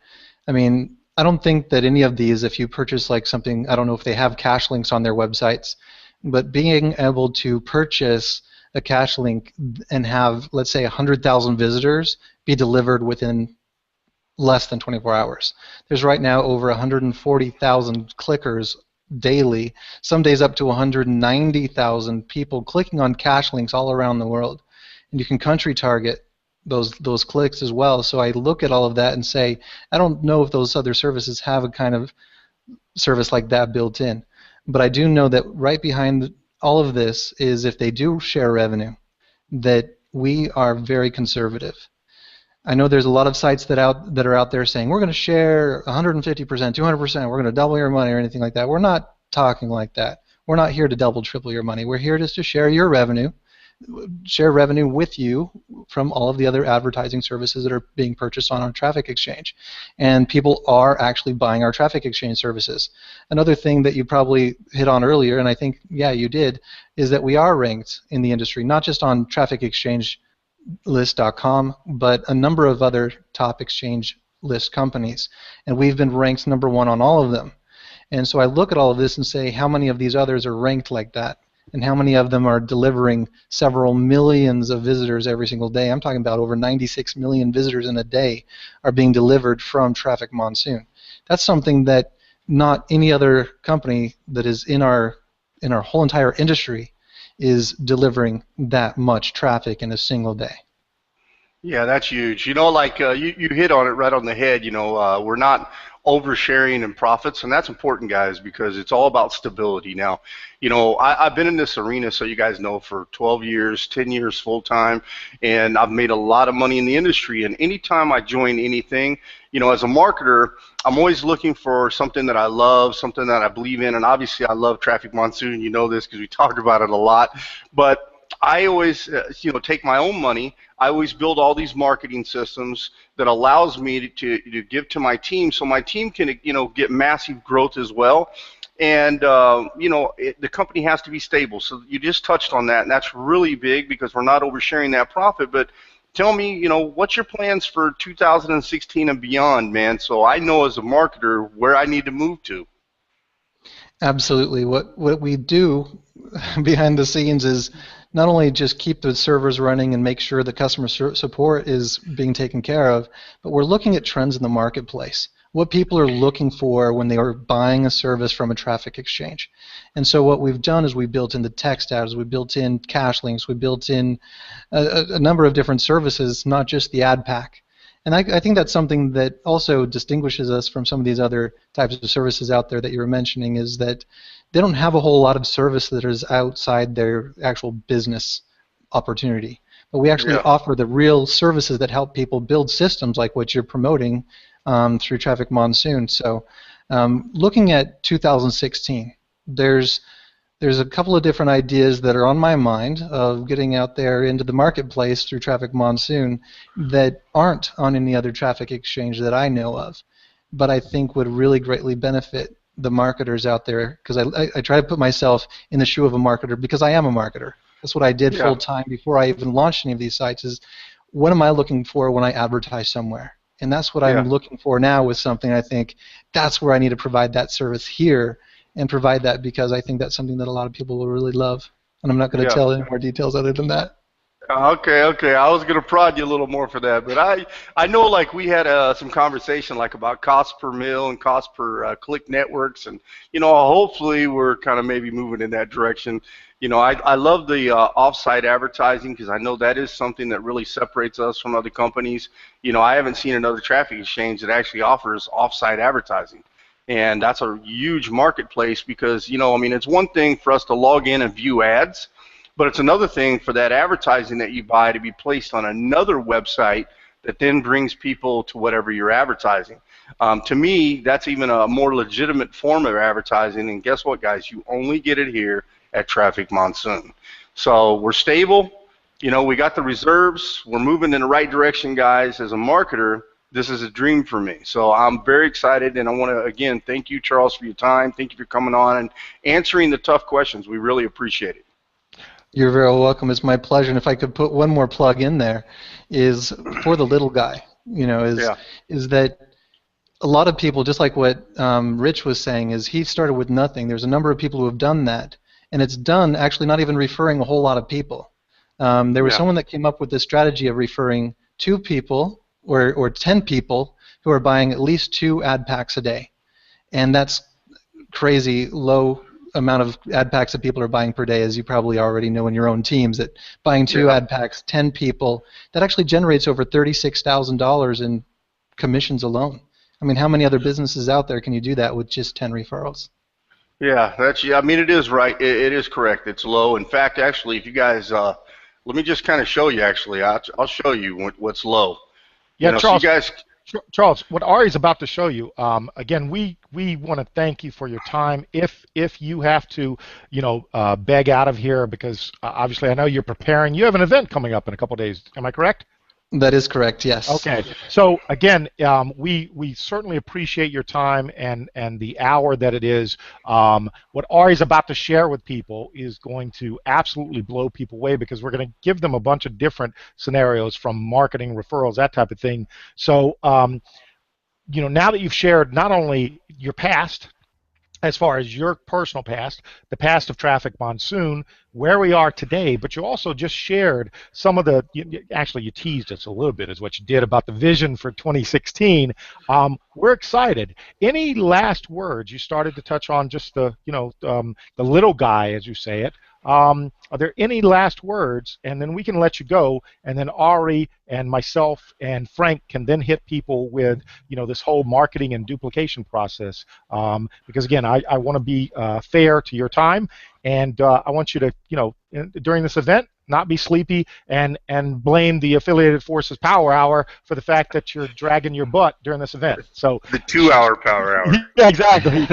I mean, I don't think that any of these, if you purchase like something, I don't know if they have cash links on their websites, but being able to purchase a cache link and have, let's say, 100,000 visitors be delivered within less than 24 hours. There's right now over 140,000 clickers daily, some days up to 190,000 people clicking on cache links all around the world. And you can country target those clicks as well. So I look at all of that and say, I don't know if those other services have a kind of service like that built in. But I do know that right behind all of this is if they do share revenue, that we are very conservative. I know there's a lot of sites that are out there saying we're going to share 150%, 200%, we're going to double your money or anything like that. We're not talking like that. We're not here to double, triple your money. We're here just to share your revenue, share revenue with you from all of the other advertising services that are being purchased on our traffic exchange. And people are actually buying our traffic exchange services. Another thing that you probably hit on earlier, and I think, yeah, you did, is that we are ranked in the industry, not just on traffic exchange list.com, but a number of other top exchange list companies. And we've been ranked #1 on all of them. And so I look at all of this and say, how many of these others are ranked like that? And how many of them are delivering several millions of visitors every single day? I'm talking about over 96 million visitors in a day are being delivered from Traffic Monsoon. That's something that not any other company that is in our whole entire industry is delivering that much traffic in a single day. Yeah, that's huge. You know, like you hit on it right on the head. You know, we're not oversharing in profits, and that's important, guys, because it's all about stability. Now, you know, I've been in this arena, so you guys know, for 12 years, 10 years full time, and I've made a lot of money in the industry. And anytime I join anything, you know, as a marketer, I'm always looking for something that I love, something that I believe in, and obviously I love Traffic Monsoon. You know this because we talk about it a lot. But I always, you know, take my own money. I always build all these marketing systems that allows me to give to my team, so my team can, you know, get massive growth as well. And you know, the company has to be stable. So you just touched on that, and that's really big because we're not oversharing that profit. But tell me, you know, what's your plans for 2016 and beyond, man? So I know as a marketer where I need to move to. Absolutely. What we do behind the scenes is not only just keep the servers running and make sure the customer support is being taken care of, but we're looking at trends in the marketplace, what people are looking for when they are buying a service from a traffic exchange. And so what we've done is we built in the text ads, we built in cache links, we built in a number of different services, not just the ad pack. And I think that's something that also distinguishes us from some of these other types of services out there that you were mentioning, is that they don't have a whole lot of service that is outside their actual business opportunity. But we actually offer the real services that help people build systems like what you're promoting through Traffic Monsoon. So looking at 2016, there's a couple of different ideas that are on my mind of getting out there into the marketplace through Traffic Monsoon that aren't on any other traffic exchange that I know of, but I think would really greatly benefit the marketers out there, because I try to put myself in the shoe of a marketer because I am a marketer. That's what I did full time before I even launched any of these sites, is what am I looking for when I advertise somewhere? And that's what I'm looking for now with something. I think that's where I need to provide that service here and provide that, because I think that's something that a lot of people will really love. And I'm not going to tell any more details other than that. Okay. I was going to prod you a little more for that, but I know, like, we had some conversation like about cost per mil and cost per click networks, and you know, hopefully we're kind of maybe moving in that direction. You know, I love the off-site advertising, because I know that is something that really separates us from other companies. You know, I haven't seen another traffic exchange that actually offers off-site advertising. And that's a huge marketplace, because, you know, I mean, it's one thing for us to log in and view ads, but it's another thing for that advertising that you buy to be placed on another website that then brings people to whatever you're advertising. To me, that's even a more legitimate form of advertising. And guess what, guys? You only get it here at Traffic Monsoon. So we're stable. You know, we got the reserves. We're moving in the right direction, guys. As a marketer, this is a dream for me. So I'm very excited, and I want to, again, thank you, Charles, for your time. Thank you for coming on and answering the tough questions. We really appreciate it. You're very welcome. It's my pleasure. And if I could put one more plug in there, is for the little guy, you know, is that a lot of people, just like what Rich was saying, is he started with nothing. There's a number of people who have done that, and it's done actually not even referring a whole lot of people. There was someone that came up with this strategy of referring 2 people or 10 people who are buying at least 2 ad packs a day. And that's crazy low amount of ad packs that people are buying per day, as you probably already know in your own teams, that buying 2 ad packs, 10 people, that actually generates over $36,000 in commissions alone. I mean, how many other businesses out there can you do that with just 10 referrals? Yeah, I mean, it is right. It is correct. It's low. In fact, actually, if you guys, let me just kind of show you, actually. I'll show you what's low. Yeah, Charles. So you guys, Charles, what Ari's about to show you, again, we want to thank you for your time. If you have to, beg out of here, because obviously I know you're preparing. You have an event coming up in a couple of days. Am I correct? That is correct, yes. Okay. So again, we certainly appreciate your time and the hour that it is. What Ari's about to share with people is going to absolutely blow people away, because we're going to give them a bunch of different scenarios, from marketing, referrals, that type of thing. So now that you've shared not only your past, as far as your personal past, the past of Traffic Monsoon, where we are today, but you also just shared some of actually you teased us a little bit, is what you did, about the vision for 2016. We're excited. Any last words? You started to touch on just the little guy, as you say it. Are there any last words? And then we can let you go, and then Ari and myself and Frank can then hit people with this whole marketing and duplication process. Because again, I want to be fair to your time, and I want you to during this event not be sleepy and blame the Affiliated Forces Power Hour for the fact that you're dragging your butt during this event. So the 2-hour Power Hour. Yeah, exactly.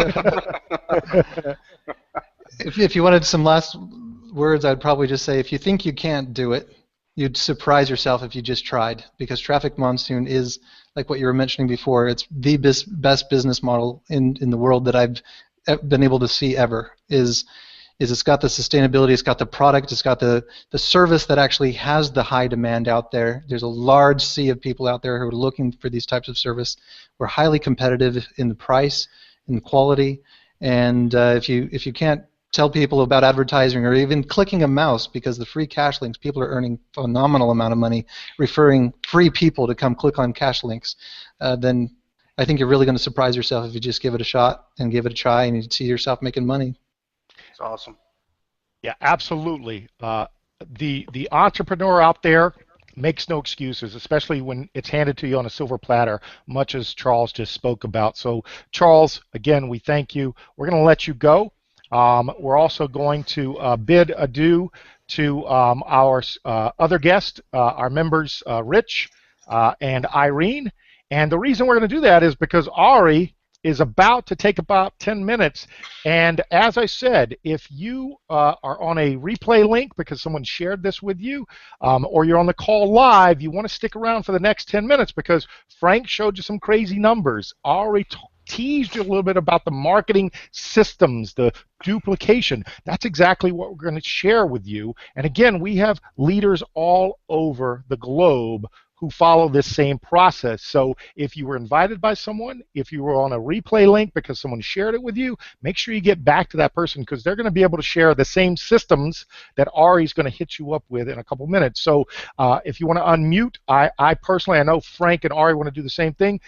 If you wanted some last words, I'd probably just say, if you think you can't do it, you'd surprise yourself if you just tried, because Traffic Monsoon is, like what you were mentioning before, it's the best business model in the world that I've been able to see ever. Is it's got the sustainability, it's got the product, it's got the service that actually has the high demand out there. There's a large sea of people out there who are looking for these types of service. We're highly competitive in the price, in the quality, and if you can't tell people about advertising or even clicking a mouse, because the free cash links, people are earning a phenomenal amount of money referring free people to come click on cash links, then I think you're really going to surprise yourself if you just give it a shot and give it a try, and you see yourself making money. It's awesome. Yeah, absolutely. The entrepreneur out there makes no excuses, especially when it's handed to you on a silver platter, much as Charles just spoke about. So, Charles, again, we thank you. We're going to let you go. We're also going to bid adieu to our other guests, our members, Rich and Irene. And the reason we're going to do that is because Ari is about to take about 10 minutes. And as I said, if you are on a replay link because someone shared this with you, or you're on the call live, you want to stick around for the next 10 minutes, because Frank showed you some crazy numbers. Ari teased you a little bit about the marketing systems, the duplication. That's exactly what we're going to share with you. And again, we have leaders all over the globe who follow this same process. So if you were invited by someone, if you were on a replay link because someone shared it with you, make sure you get back to that person, because they're going to be able to share the same systems that Ari's going to hit you up with in a couple minutes. So if you want to unmute, I personally, I know Frank and Ari want to do the same thing.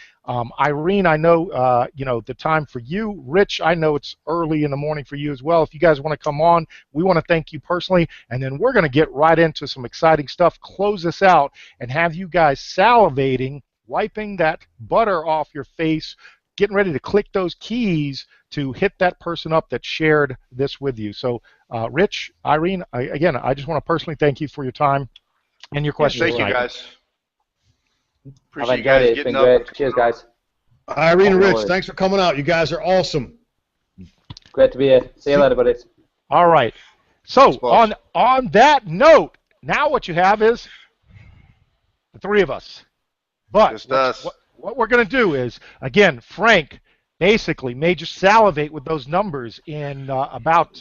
Irene, I know the time for you. Rich, I know it's early in the morning for you as well. If you guys want to come on, we want to thank you personally, and then we're going to get right into some exciting stuff, close this out, and have you guys salivating, wiping that butter off your face, getting ready to click those keys to hit that person up that shared this with you. So, Rich, Irene, again, I just want to personally thank you for your time and your questions. Thank you, guys. Appreciate you guys getting up. Great. Cheers, guys. Irene and Rich, thanks for coming out. You guys are awesome. Great to be here. See you later, buddies. All right. So on that note, now what you have is the three of us. But what we're going to do is, again, Frank basically made you salivate with those numbers in about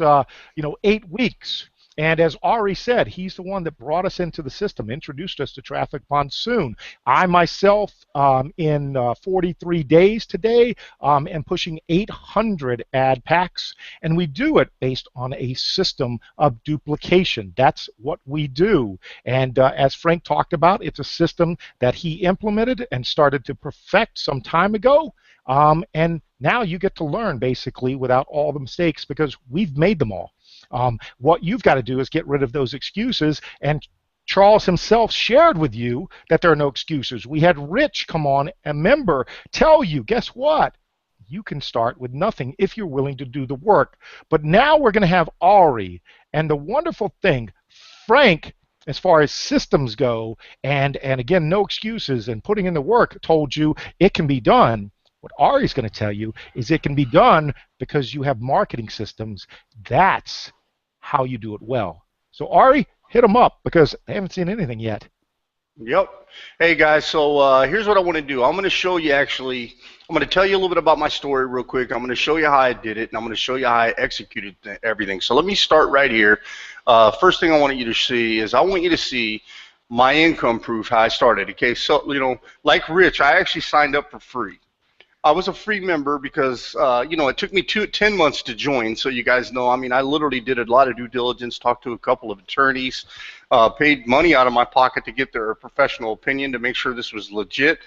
8 weeks. And as Ari said, he's the one that brought us into the system, introduced us to Traffic Monsoon. I myself, in 43 days today, am pushing 800 ad packs, and we do it based on a system of duplication. That's what we do. And as Frank talked about, it's a system that he implemented and started to perfect some time ago. And now you get to learn basically without all the mistakes because we've made them all. What you've got to do is get rid of those excuses, and Charles himself shared with you that there are no excuses. We had Rich come on, a member, tell you, guess what? You can start with nothing if you're willing to do the work. But now we're going to have Ari, and the wonderful thing, Frank, as far as systems go, and again, no excuses, and putting in the work, told you it can be done. What Ari's going to tell you is it can be done because you have marketing systems. That's how you do it well. So Ari, hit them up because I haven't seen anything yet. Yep. Hey guys, so here's what I want to do. I'm going to show you actually, I'm going to tell you a little bit about my story real quick. I'm going to show you how I did it, and I'm going to show you how I executed everything. So let me start right here. First thing I want you to see is I want you to see my income proof, how I started. Okay, so, like Rich, I actually signed up for free. I was a free member because, it took me 10 months to join, so you guys know, I literally did a lot of due diligence, talked to a couple of attorneys, paid money out of my pocket to get their professional opinion to make sure this was legit.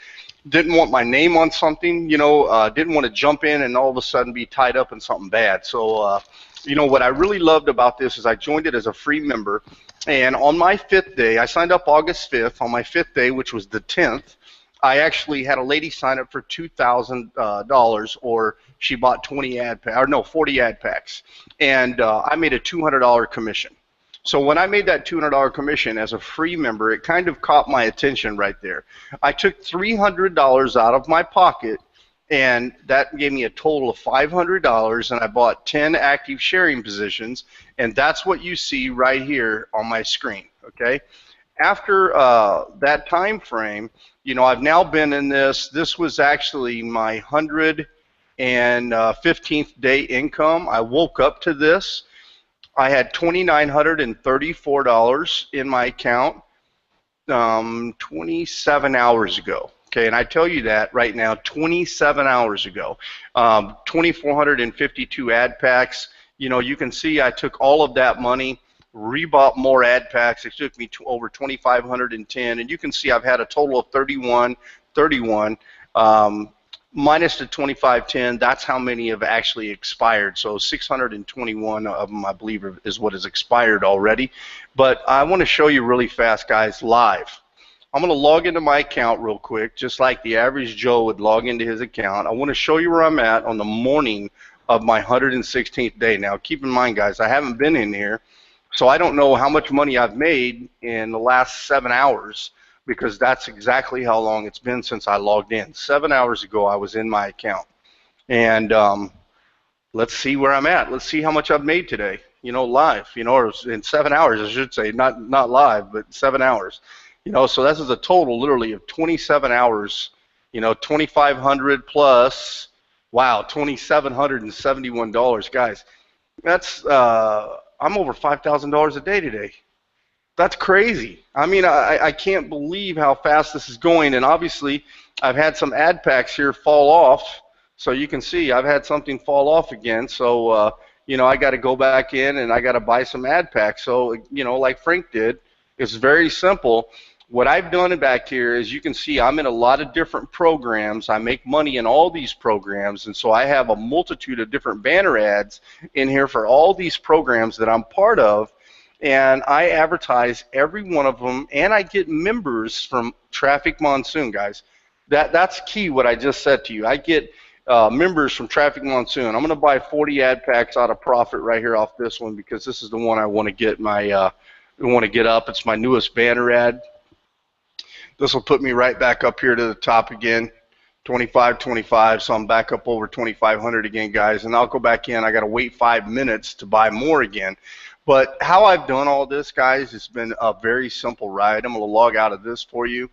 Didn't want my name on something, didn't want to jump in and all of a sudden be tied up in something bad. So, what I really loved about this is I joined it as a free member, and on my 5th day, I signed up August 5th, on my 5th day, which was the 10th, I actually had a lady sign up for $2,000, or she bought 40 ad packs, and I made a $200 commission. So when I made that $200 commission as a free member, it kind of caught my attention right there. I took $300 out of my pocket, and that gave me a total of $500, and I bought 10 active sharing positions, and that's what you see right here on my screen. Okay. After that time frame, I've now been in this. This was actually my 115th day income. I woke up to this. I had $2,934 in my account 27 hours ago. Okay, and I tell you that right now, 27 hours ago. 2,452 ad packs. You can see I took all of that money, rebought more ad packs. It took me to over 2,510, and you can see I've had a total of 31 minus the 2,510. That's how many have actually expired. So 621 of them, I believe, is what has expired already. But I want to show you really fast, guys, live. I'm going to log into my account real quick, just like the average Joe would log into his account. I want to show you where I'm at on the morning of my 116th day. Now, keep in mind, guys, I haven't been in here, so I don't know how much money I've made in the last 7 hours, because that's exactly how long it's been since I logged in. 7 hours ago, I was in my account. And let's see where I'm at. Let's see how much I've made today, live, or in 7 hours, I should say, not live, but 7 hours. So this is a total literally of 27 hours, 2,500 plus, wow, $2,771, guys. That's, I'm over $5,000 a day today. That's crazy. I can't believe how fast this is going, and obviously I've had some ad packs here fall off, so you can see I've had something fall off again, so I got to go back in and I got to buy some ad packs. So like Frank did, it's very simple. What I've done back here is, you can see I'm in a lot of different programs. I make money in all these programs, and so I have a multitude of different banner ads in here for all these programs that I'm part of, and I advertise every one of them, and I get members from Traffic Monsoon, guys. That's key, what I just said to you. I get members from Traffic Monsoon. I'm going to buy 40 ad packs out of profit right here off this one, because this is the one I want to get up. It's my newest banner ad. This will put me right back up here to the top again, 25, so I'm back up over 2,500 again, guys, and I'll go back in. I got to wait 5 minutes to buy more again. But how I've done all this, guys, it's been a very simple ride. I'm going to log out of this for you.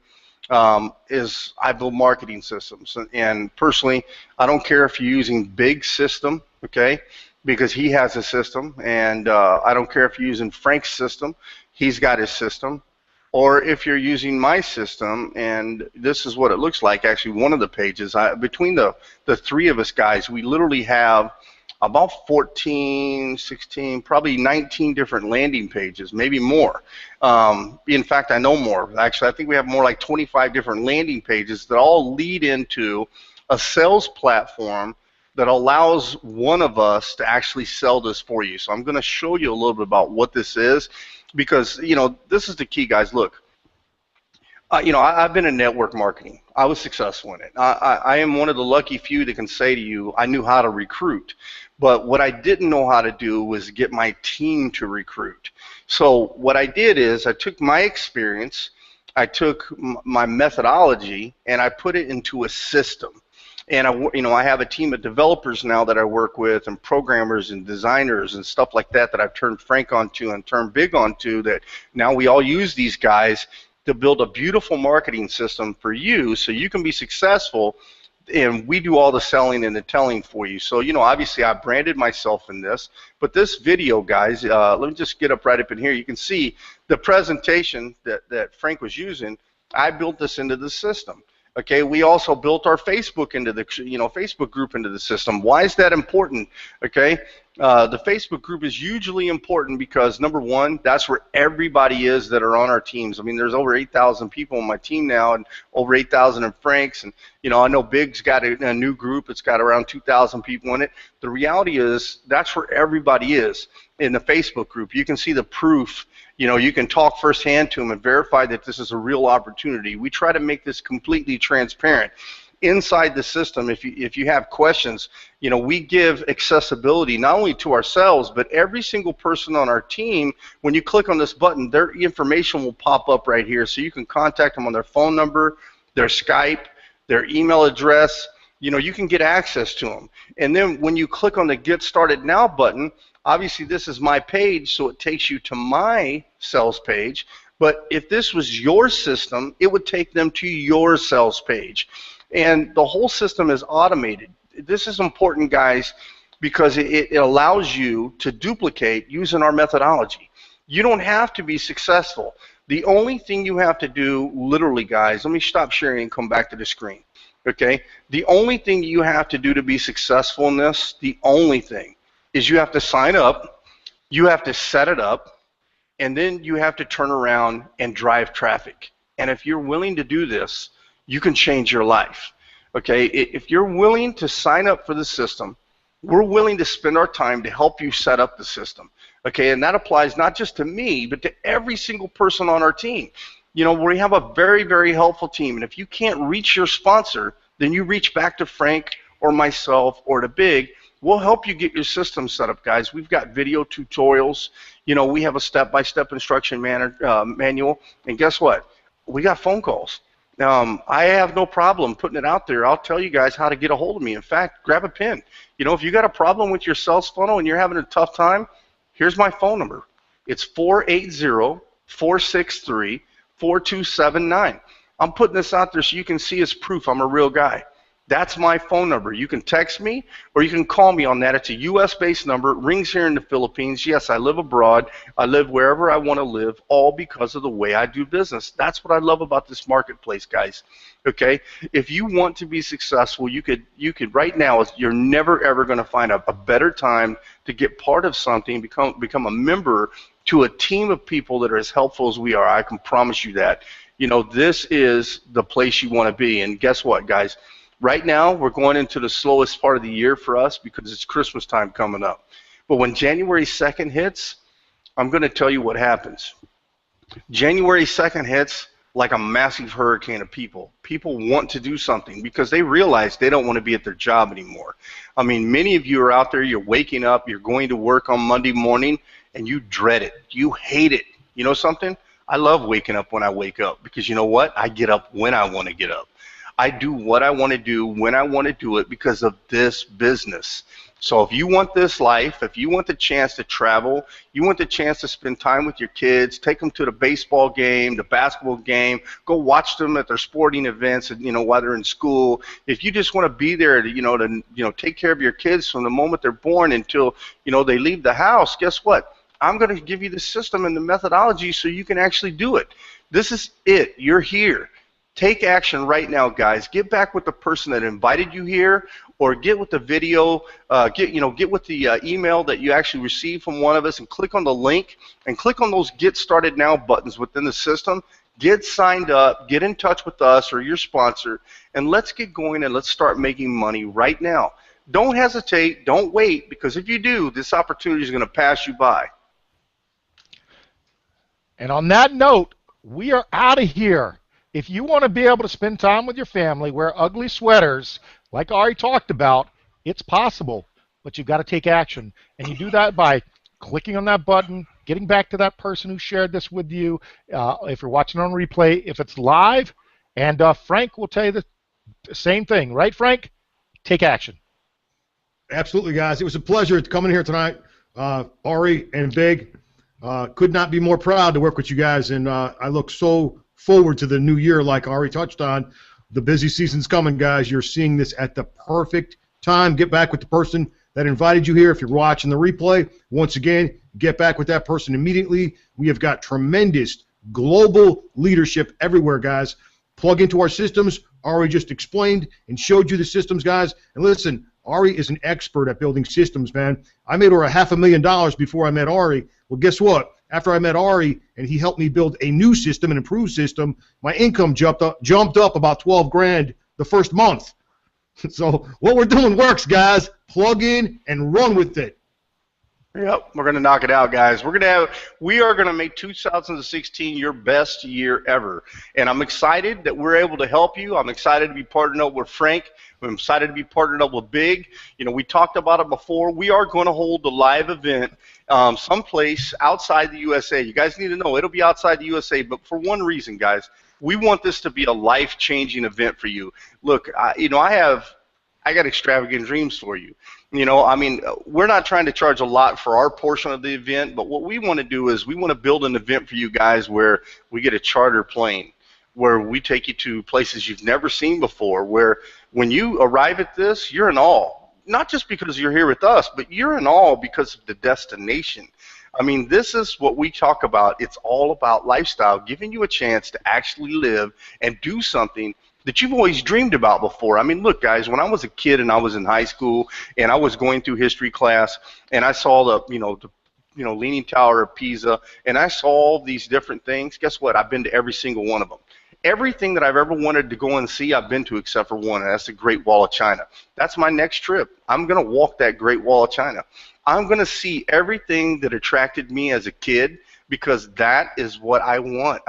Is I build marketing systems, and personally, I don't care if you're using big system, okay? because he has a system, and I don't care if you're using Frank's system, he's got his system, or if you're using my system, and this is what it looks like. Actually, one of the pages, between the three of us guys, we literally have about 14, 16, probably 19 different landing pages, maybe more. In fact, I know more. Actually, I think we have more like 25 different landing pages that all lead into a sales platform that allows one of us to actually sell this for you. So I'm going to show you a little bit about what this is, because, you know, this is the key, guys. Look, you know, I've been in network marketing. I was successful in it. I am one of the lucky few that can say to you, I knew how to recruit. But what I didn't know how to do was get my team to recruit. So what I did is I took my experience, I took my methodology, and I put it into a system. And I have a team of developers now that I work with, and programmers and designers and stuff like that I've turned Frank onto and turned Big onto, that now we all use these guys to build a beautiful marketing system for you so you can be successful, and we do all the selling and the telling for you. So, you know, obviously I branded myself in this, but this video, guys, let me just get up right up in here. You can see the presentation that Frank was using. I built this into the system. Okay, we also built our Facebook into the, Facebook group into the system. Why is that important? Okay, the Facebook group is hugely important because, number one, that's where everybody is that are on our teams. I mean, there's over 8,000 people on my team now, and over 8,000 in Frank's. And, you know, I know Big's got a new group. It's got around 2,000 people in it. The reality is that's where everybody is in the Facebook group. You can see the proof. You know, you can talk firsthand to them and verify that this is a real opportunity. We try to make this completely transparent. Inside the system, if you have questions, you know, we give accessibility not only to ourselves, but every single person on our team. When you click on this button, their information will pop up right here, so you can contact them on their phone number, their Skype, their email address. You know, you can get access to them. And then when you click on the Get Started Now button, obviously this is my page, so it takes you to my sales page. But if this was your system, it would take them to your sales page. And the whole system is automated. This is important, guys, because it allows you to duplicate using our methodology. You don't have to be successful. The only thing you have to do, literally, guys, let me stop sharing and come back to the screen. Okay? The only thing you have to do to be successful in this, the only thing, is you have to sign up, you have to set it up, and then you have to turn around and drive traffic. And if you're willing to do this, you can change your life. Okay? If you're willing to sign up for the system, we're willing to spend our time to help you set up the system. Okay? And that applies not just to me, but to every single person on our team. You know, we have a very, very helpful team. And if you can't reach your sponsor, then you reach back to Frank or myself or to Big. We'll help you get your system set up, guys. We've got video tutorials. You know, we have a step-by-step instruction manual. And guess what? We got phone calls. I have no problem putting it out there. I'll tell you guys how to get a hold of me. In fact, grab a pen. You know, if you got a problem with your sales funnel and you're having a tough time, here's my phone number. It's 480-463-4279. I'm putting this out there so you can see as proof I'm a real guy. That's my phone number. You can text me or you can call me on that. It's a U.S.-based number. It rings here in the Philippines. Yes, I live abroad. I live wherever I want to live, all because of the way I do business. That's what I love about this marketplace, guys. Okay? If you want to be successful, you could right now, you're never, ever going to find a better time to get part of something, become a member to a team of people that are as helpful as we are. I can promise you that. You know, this is the place you want to be. And guess what, guys? Right now, we're going into the slowest part of the year for us because it's Christmas time coming up. But when January 2nd hits, I'm going to tell you what happens. January 2nd hits like a massive hurricane of people. People want to do something because they realize they don't want to be at their job anymore. I mean, many of you are out there, you're waking up, you're going to work on Monday morning, and you dread it. You hate it. You know something? I love waking up when I wake up because you know what? I get up when I want to get up. I do what I want to do when I want to do it because of this business. So if you want this life, if you want the chance to travel, you want the chance to spend time with your kids, take them to the baseball game, the basketball game, go watch them at their sporting events, while they're in school. If you just want to be there to take care of your kids from the moment they're born until, they leave the house, guess what? I'm going to give you the system and the methodology so you can actually do it. This is it. You're here. Take action right now, guys. Get back with the person that invited you here, or get with the video, get with the email that you actually received from one of us, and click on the link and click on those Get Started Now buttons within the system. Get signed up, get in touch with us or your sponsor, and let's get going and let's start making money right now. Don't hesitate, don't wait, because if you do, this opportunity is going to pass you by. And on that note, we are out of here. If you want to be able to spend time with your family, wear ugly sweaters, like Ari talked about, it's possible, but you've got to take action. And you do that by clicking on that button, getting back to that person who shared this with you. If you're watching on replay, if it's live, and Frank will tell you the same thing. Right, Frank? Take action. Absolutely, guys. It was a pleasure coming here tonight. Ari and Big, could not be more proud to work with you guys, and I look so forward to the new year. Like Ari touched on, the busy season's coming, guys. You're seeing this at the perfect time. Get back with the person that invited you here. If you're watching the replay, once again, get back with that person immediately. We have got tremendous global leadership everywhere, guys. Plug into our systems. Ari just explained and showed you the systems, guys. And listen, Ari is an expert at building systems, man. I made over $500,000 before I met Ari. Well, guess what? After I met Ari and he helped me build a new system, an improved system, my income jumped up about 12 grand the first month. So what we're doing works, guys. Plug in and run with it. Yep, we're going to knock it out, guys. We are going to make 2016 your best year ever. And I'm excited that we're able to help you. I'm excited to be partnered up with Frank. I'm excited to be partnered up with Big. We talked about it before. We are going to hold a live event someplace outside the USA. You guys need to know it'll be outside the USA, but for one reason, guys. We want this to be a life-changing event for you. Look, I got extravagant dreams for you. We're not trying to charge a lot for our portion of the event, but what we want to do is we want to build an event for you guys where we get a charter plane, where we take you to places you've never seen before, where when you arrive at this, you're in awe. Not just because you're here with us, but you're in awe because of the destination. This is what we talk about. It's all about lifestyle, giving you a chance to actually live and do something that you've always dreamed about before. Look, guys, when I was a kid and I was in high school and I was going through history class and I saw the Leaning Tower of Pisa and I saw all these different things, guess what? I've been to every single one of them. Everything that I've ever wanted to go and see, I've been to except for one, and that's the Great Wall of China. That's my next trip. I'm going to walk that Great Wall of China. I'm going to see everything that attracted me as a kid, because that is what I want.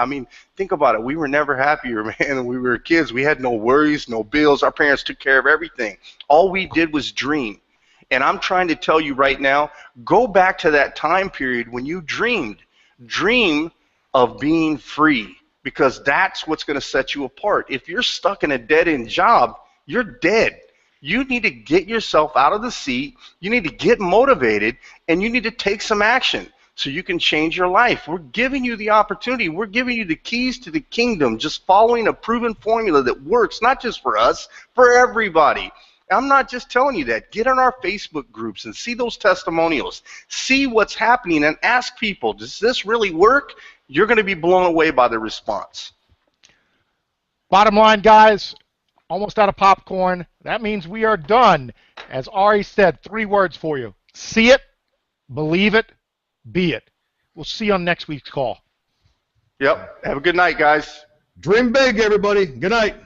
Think about it. We were never happier, man, when we were kids. We had no worries, no bills. Our parents took care of everything. All we did was dream. And I'm trying to tell you right now, go back to that time period when you dreamed. Dream of being free, because that's what's going to set you apart. If you're stuck in a dead-end job, you're dead. You need to get yourself out of the seat. You need to get motivated, and you need to take some action so you can change your life. We're giving you the opportunity. We're giving you the keys to the kingdom, just following a proven formula that works, not just for us, for everybody. I'm not just telling you that. Get on our Facebook groups and see those testimonials. See what's happening and ask people, does this really work? You're going to be blown away by the response. Bottom line, guys, almost out of popcorn. That means we are done. As Ari said, 3 words for you. See it, believe it, be it. We'll see you on next week's call. Yep. Have a good night, guys. Dream big, everybody. Good night.